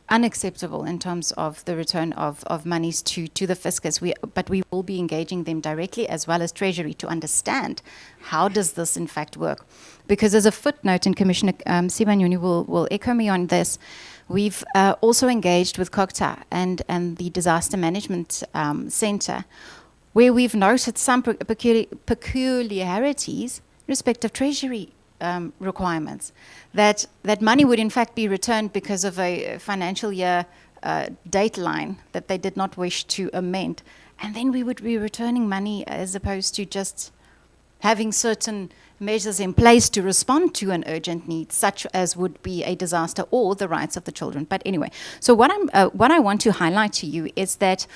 unacceptable in terms of the return of monies to the fiscus. But we will be engaging them directly as well as Treasury to understand how does this in fact work. Because as a footnote, and Commissioner Sibanyoni will echo me on this, we've also engaged with COGTA and the Disaster Management Center, where we've noted some peculiarities in respect of Treasury requirements, that money would in fact be returned because of a financial year dateline that they did not wish to amend. And then we would be returning money as opposed to just having certain measures in place to respond to an urgent need, such as would be a disaster or the rights of the children. But anyway, so what I want to highlight to you is that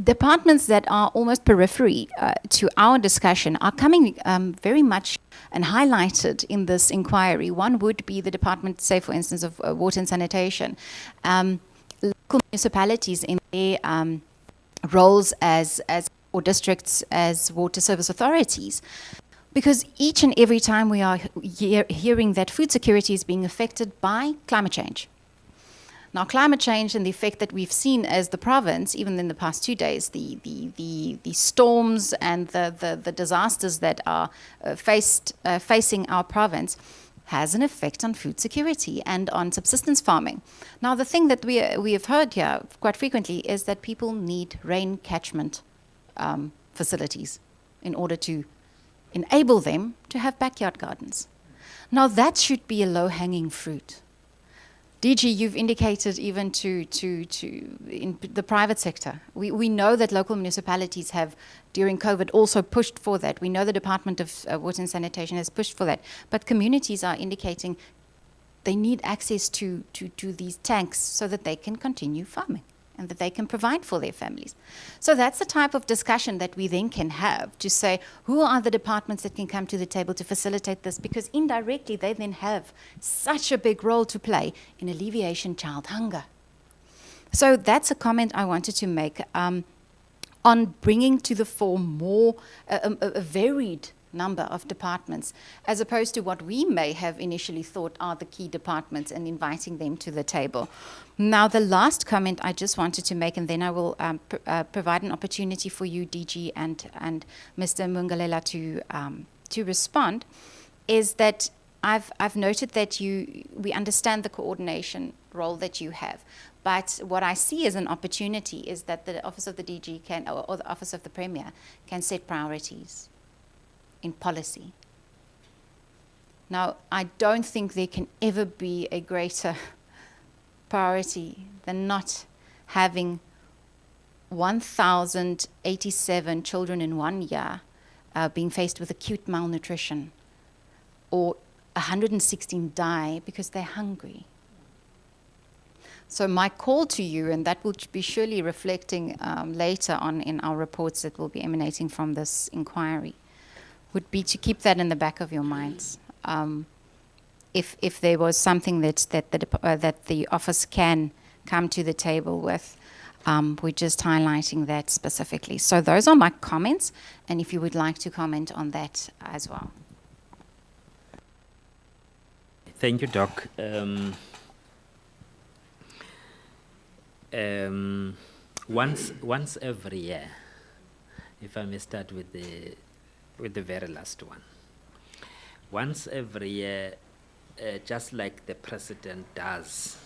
departments that are almost periphery to our discussion are coming very much and highlighted in this inquiry. One would be the department, say for instance, of water and sanitation. Local municipalities in their roles as or districts as water service authorities. Because each and every time we are hearing that food security is being affected by climate change. Now, climate change and the effect that we've seen as the province, even in the past 2 days, the storms and the disasters that are facing our province, has an effect on food security and on subsistence farming. Now, the thing that we have heard here quite frequently is that people need rain catchment facilities in order to enable them to have backyard gardens. Now that should be a low-hanging fruit. DG, you've indicated even to in the private sector. We know that local municipalities have, during COVID, also pushed for that. We know the Department of Water and Sanitation has pushed for that. But communities are indicating they need access to these tanks so that they can continue farming and that they can provide for their families. So that's the type of discussion that we then can have to say, who are the departments that can come to the table to facilitate this? Because indirectly, they then have such a big role to play in alleviation child hunger. So that's a comment I wanted to make on bringing to the fore more, a varied number of departments, as opposed to what we may have initially thought are the key departments and inviting them to the table. Now, the last comment I just wanted to make, and then I will provide an opportunity for you, DG, and Mr. Mungalela to respond, is that I've noted that we understand the coordination role that you have. But what I see as an opportunity is that the Office of the DG can, or the Office of the Premier, can set priorities in policy. Now, I don't think there can ever be a greater priority than not having 1,087 children in 1 year being faced with acute malnutrition, or 116 die because they're hungry. So my call to you, and that will be surely reflecting later on in our reports that will be emanating from this inquiry, would be to keep that in the back of your minds. If there was something that the office can come to the table with, we're just highlighting that specifically. So those are my comments, and if you would like to comment on that as well. Thank you, Doc. Once every year, if I may start with the very last one. Once every year, just like the president does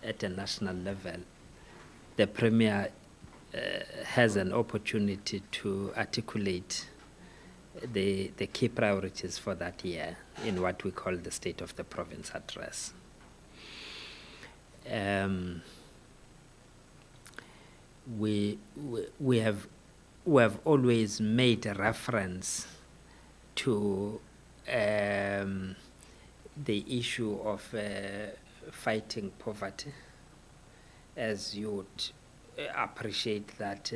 at a national level, the premier has an opportunity to articulate the key priorities for that year in what we call the State of the Province Address. We have always made a reference to the issue of fighting poverty, as you would appreciate that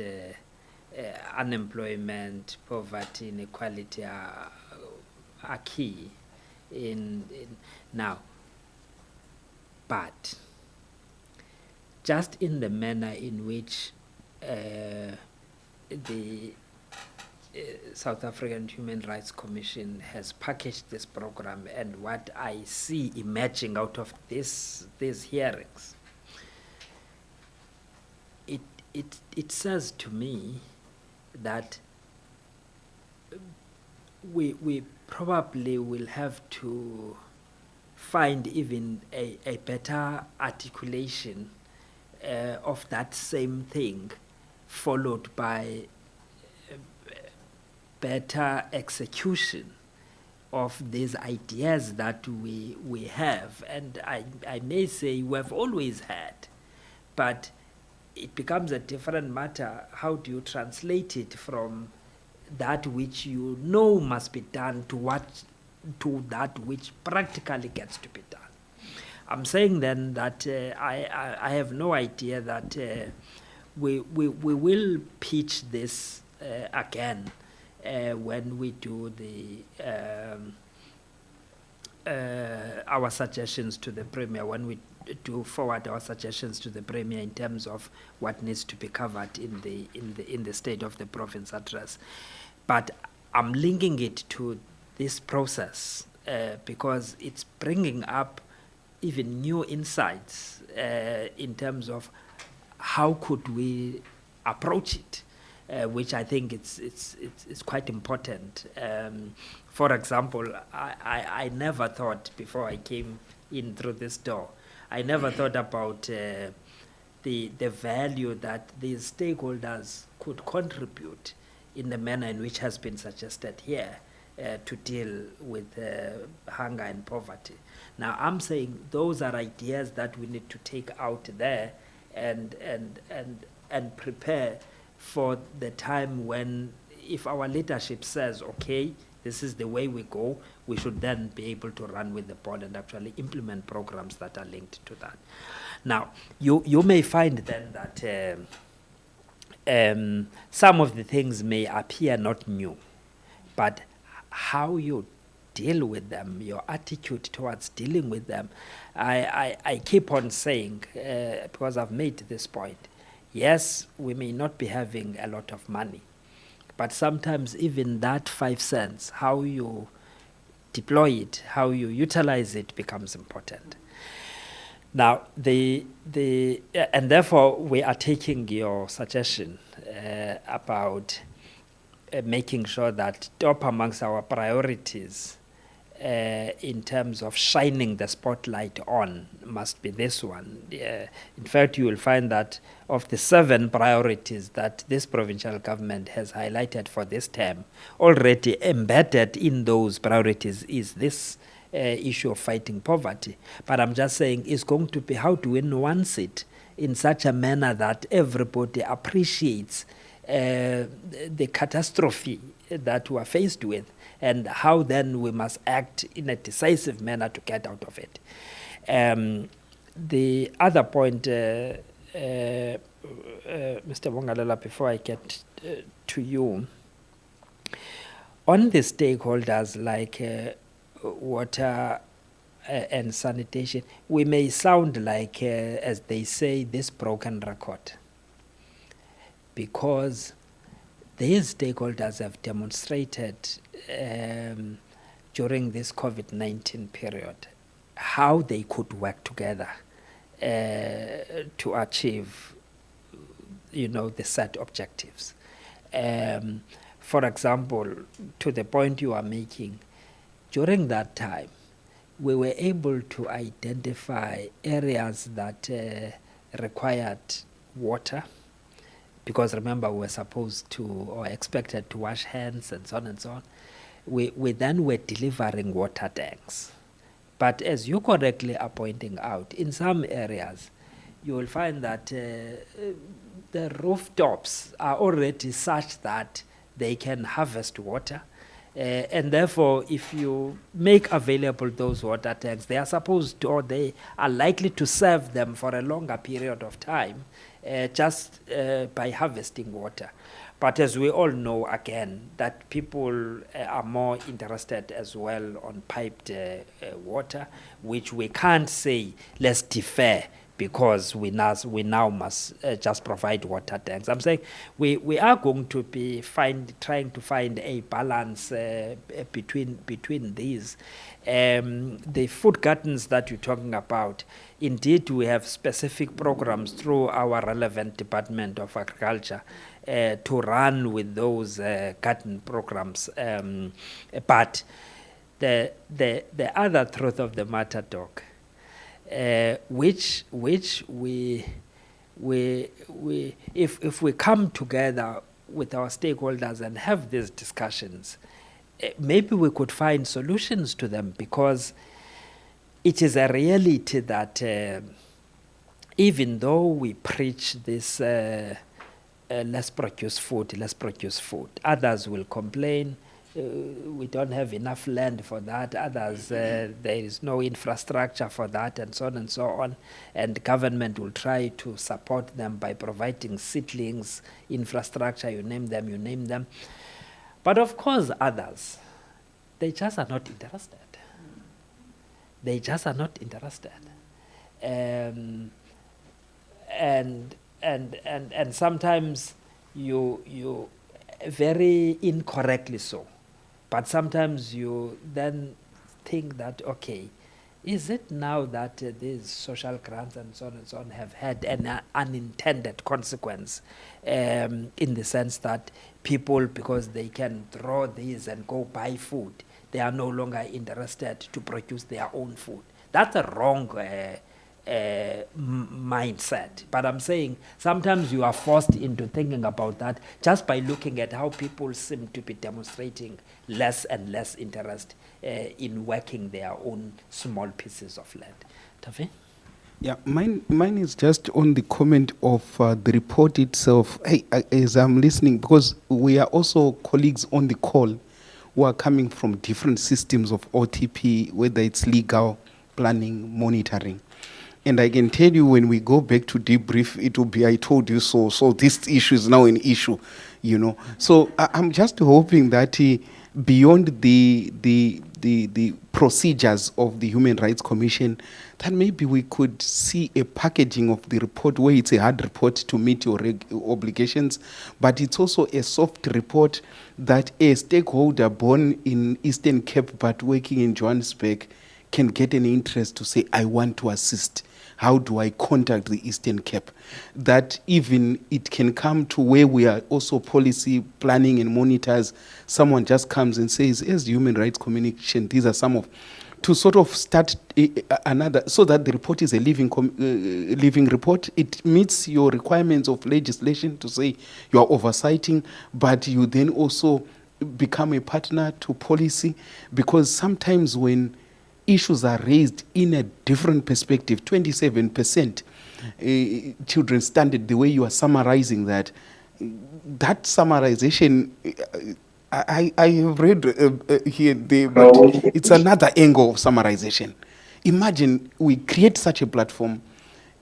unemployment, poverty, inequality are key in now. But just in the manner in which the South African Human Rights Commission has packaged this program, and what I see emerging out of these hearings, it says to me that we probably will have to find even a better articulation of that same thing, followed by better execution of these ideas that we have. And I may say we have always had, but it becomes a different matter. How do you translate it from that which you know must be done to that which practically gets to be done? I'm saying then that I have no idea that we will pitch this again when we do our suggestions to the Premier, when we do forward our suggestions to the Premier in terms of what needs to be covered in the State of the Province address. But I'm linking it to this process because it's bringing up even new insights in terms of how could we approach it, which I think it's quite important. For example, I never thought before I came in through this door, I never thought about the value that these stakeholders could contribute in the manner in which has been suggested here to deal with hunger and poverty. Now, I'm saying those are ideas that we need to take out there and prepare for the time when, if our leadership says, okay, this is the way we go, we should then be able to run with the ball and actually implement programs that are linked to that. Now, you may find then that some of the things may appear not new, but how you deal with them, your attitude towards dealing with them, I keep on saying, because I've made this point, yes, we may not be having a lot of money, but sometimes even that 5 cents, how you deploy it, how you utilize it becomes important. Now, and therefore we are taking your suggestion about making sure that top amongst our priorities in terms of shining the spotlight on must be this one. In fact, you will find that of the 7 priorities that this provincial government has highlighted for this term, already embedded in those priorities is this issue of fighting poverty. But I'm just saying it's going to be how do we nuance it in such a manner that everybody appreciates the catastrophe that we are faced with, and how then we must act in a decisive manner to get out of it. The other point, Mr. Bongalela, before I get to you, on the stakeholders like water and sanitation, we may sound like, as they say, this broken record, because these stakeholders have demonstrated during this COVID-19 period how they could work together to achieve, the set objectives. For example, to the point you are making, during that time, we were able to identify areas that required water, because remember, we were supposed to or expected to wash hands and so on and so on. We then were delivering water tanks. But as you correctly are pointing out, in some areas, you will find that the rooftops are already such that they can harvest water. And therefore, if you make available those water tanks, they are supposed to, or they are likely to serve them for a longer period of time, just by harvesting water. But as we all know, again, that people are more interested as well on piped water, which we can't say, let's defer because we now must just provide water tanks. I'm saying we are going to be trying to find a balance between these. The food gardens that you're talking about, indeed we have specific programs through our relevant Department of Agriculture to run with those garden programs. But the other truth of the matter, Doc, which we if we come together with our stakeholders and have these discussions, maybe we could find solutions to them, because it is a reality that even though we preach this let's produce food, others will complain. We don't have enough land for that. Others, there is no infrastructure for that, and so on and so on. And government will try to support them by providing seedlings, infrastructure, you name them. But of course, others, they just are not interested. They just are not interested. And sometimes you very incorrectly so. But sometimes you then think that, okay, is it now that these social grants and so on have had an unintended consequence, in the sense that people, because they can draw these and go buy food, they are no longer interested to produce their own food. That's a wrong mindset. But I'm saying sometimes you are forced into thinking about that just by looking at how people seem to be demonstrating less and less interest in working their own small pieces of land. Tafi? Yeah, mine is just on the comment of the report itself. Hey, as I'm listening, because we are also colleagues on the call who are coming from different systems of OTP, whether it's legal, planning, monitoring. And I can tell you, when we go back to debrief, it will be, I told you so. So this issue is now an issue, you know. So I'm just hoping that beyond the procedures of the Human Rights Commission, that maybe we could see a packaging of the report where it's a hard report to meet your obligations, but it's also a soft report that a stakeholder born in Eastern Cape but working in Johannesburg can get an interest to say, I want to assist. How do I contact the Eastern Cape? That even it can come to where we are also policy planning and monitors. Someone just comes and says, as the Human Rights Commission, these are some of, to sort of start another, so that the report is a living report. It meets your requirements of legislation to say you are oversighting, but you then also become a partner to policy, because sometimes when issues are raised in a different perspective, 27% children standard, the way you are summarizing that summarization, I have read here, there, but it's another angle of summarization. Imagine we create such a platform.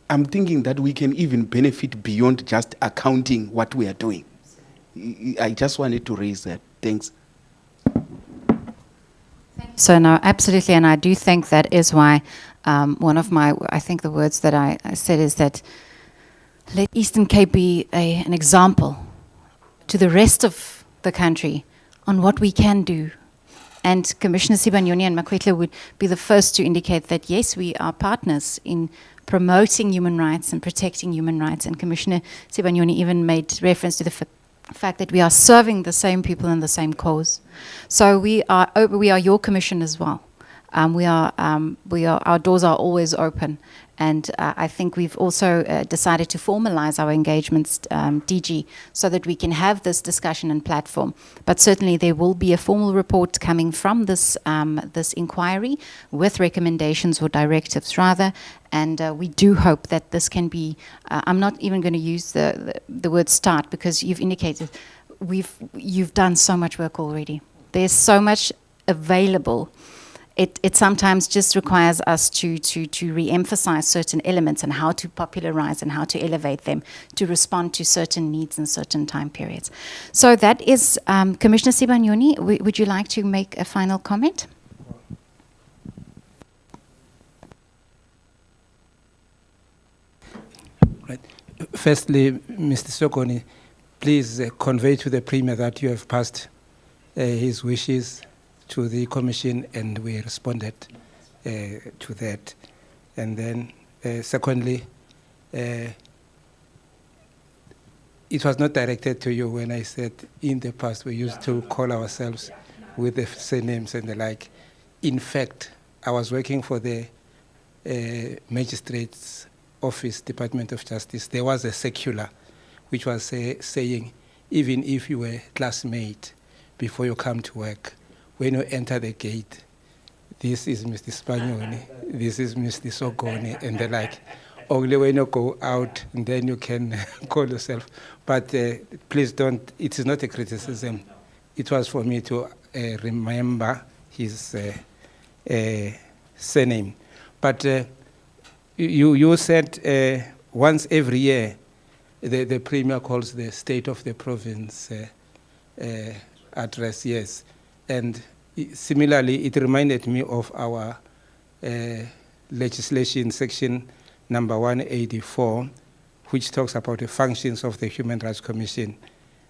I'm thinking that we can even benefit beyond just accounting what we are doing. I just wanted to raise that. Thanks. So no, absolutely, and I do think that is why one of my, I think the words that I said is that let Eastern Cape be an example to the rest of the country on what we can do. And Commissioner Sibanyoni and Makwetla would be the first to indicate that yes, we are partners in promoting human rights and protecting human rights. And Commissioner Sibanyoni even made reference to the fact that we are serving the same people and the same cause. So we are your commission as well. Our doors are always open, and I think we've also decided to formalize our engagements, DG, so that we can have this discussion and platform. But certainly there will be a formal report coming from this this inquiry with recommendations or directives rather, and we do hope that this can be. I'm not even going to use the word start, because you've indicated you've done so much work already. There's so much available. It sometimes just requires us to re-emphasize certain elements and how to popularize and how to elevate them to respond to certain needs in certain time periods. So that is, Commissioner Sibanyoni, would you like to make a final comment? Right. Firstly, Mr. Sokoni, please convey to the Premier that you have passed his wishes to the Commission, and we responded to that. And then, secondly, it was not directed to you when I said in the past we used to call ourselves with the surnames and the like. In fact, I was working for the Magistrates Office, Department of Justice. There was a circular which was saying, even if you were classmate before you come to work, when you enter the gate, this is Mr. Spanioni, this is Mr. Sogoni, and the like. Only when you go out, and then you can call yourself. But please don't, it is not a criticism. It was for me to remember his surname. But you said once every year, the Premier calls the State of the Province address, yes. And similarly, it reminded me of our legislation section number 184, which talks about the functions of the Human Rights Commission,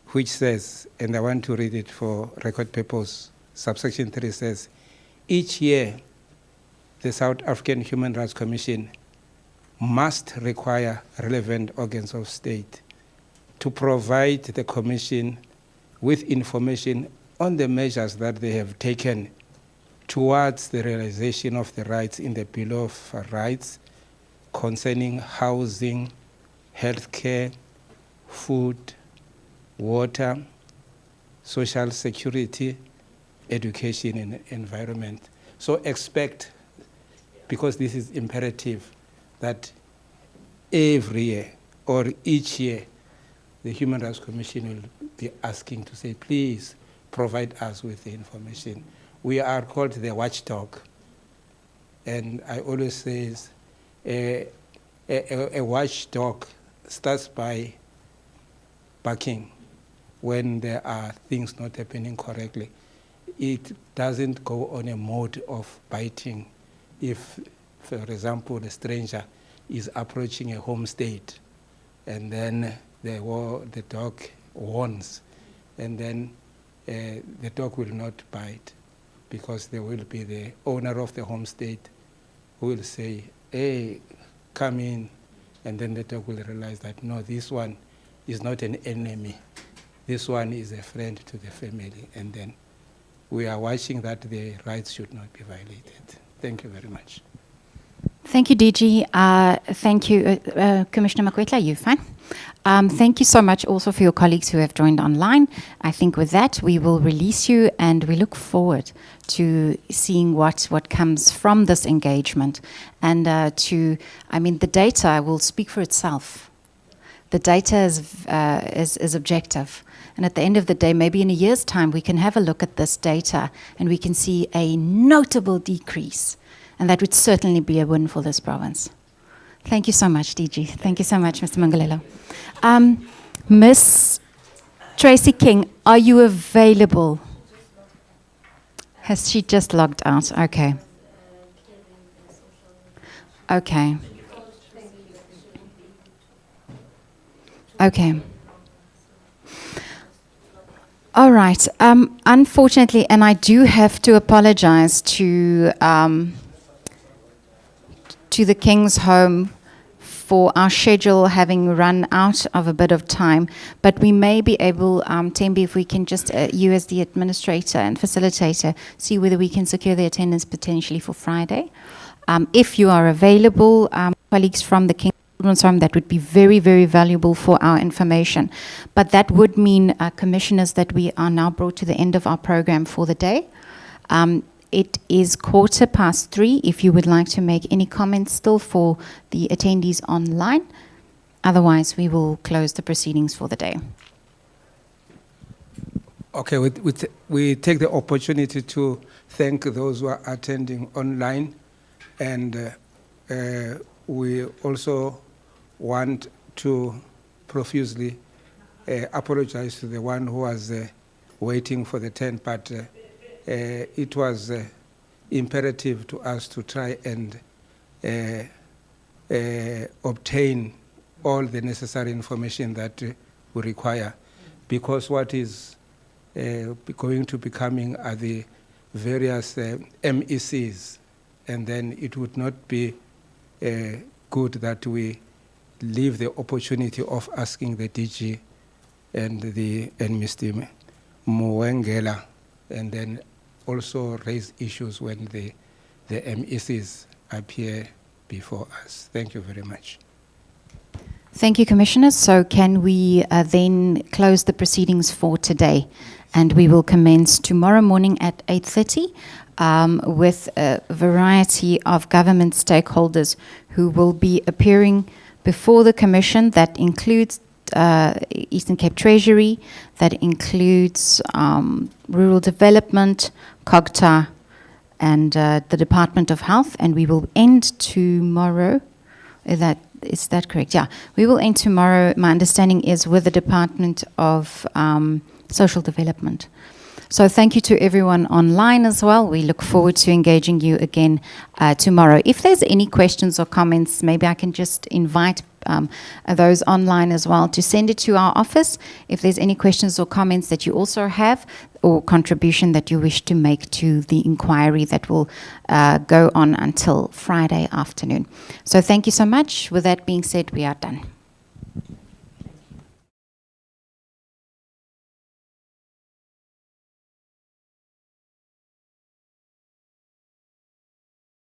which says, and I want to read it for record purpose, subsection 3 says, each year, the South African Human Rights Commission must require relevant organs of state to provide the Commission with information on the measures that they have taken towards the realization of the rights in the Bill of Rights concerning housing, healthcare, food, water, social security, education, and environment. So expect, because this is imperative, that every year or each year, the Human Rights Commission will be asking to say, please provide us with the information. We are called the watchdog. And I always say a watchdog starts by barking when there are things not happening correctly. It doesn't go on a mode of biting if, for example, the stranger is approaching a homestead, and then the dog warns, and then the dog will not bite, because there will be the owner of the homestead who will say, hey, come in, and then the dog will realize that, no, this one is not an enemy. This one is a friend to the family, and then we are watching that the rights should not be violated. Thank you very much. Thank you, DG. Thank you, Commissioner Makwetla, you fine? Thank you so much also for your colleagues who have joined online. I think with that, we will release you, and we look forward to seeing what comes from this engagement. And the data will speak for itself. The data is objective. And at the end of the day, maybe in a year's time, we can have a look at this data and we can see a notable decrease. And that would certainly be a win for this province. Thank you so much, DG. Thank you so much, Mr. Mangalelo. Miss Tracy King, are you available? Has she just logged out? Okay. Okay. Okay. All right. Unfortunately, and I do have to apologize to the King's Home for our schedule having run out of a bit of time, but we may be able, Tembi, if we can just, you as the administrator and facilitator, see whether we can secure the attendance potentially for Friday. If you are available, colleagues from the King's Children's Home, that would be very, very valuable for our information. But that would mean, commissioners, that we are now brought to the end of our program for the day. It is 3:15. If you would like to make any comments still for the attendees online, otherwise we will close the proceedings for the day. Okay, we take the opportunity to thank those who are attending online, and we also want to profusely apologize to the one who was waiting for the turn, but it was imperative to us to try and obtain all the necessary information that we require, because what is going to be coming are the various MECs, and then it would not be good that we leave the opportunity of asking the DG and Mr. Muwengela, and then also raise issues when the MECs appear before us. Thank you very much. Thank you, Commissioners. So can we then close the proceedings for today? And we will commence tomorrow morning at 8:30 with a variety of government stakeholders who will be appearing before the Commission. That includes Eastern Cape Treasury, that includes Rural Development, COGTA, and the Department of Health. And we will end tomorrow. Is that correct? Yeah. We will end tomorrow, my understanding is, with the Department of Social Development. So thank you to everyone online as well. We look forward to engaging you again tomorrow. If there's any questions or comments, maybe I can just invite those online as well to send it to our office. If there's any questions or comments that you also have, or contribution that you wish to make to the inquiry that will go on until Friday afternoon. So thank you so much. With that being said, we are done.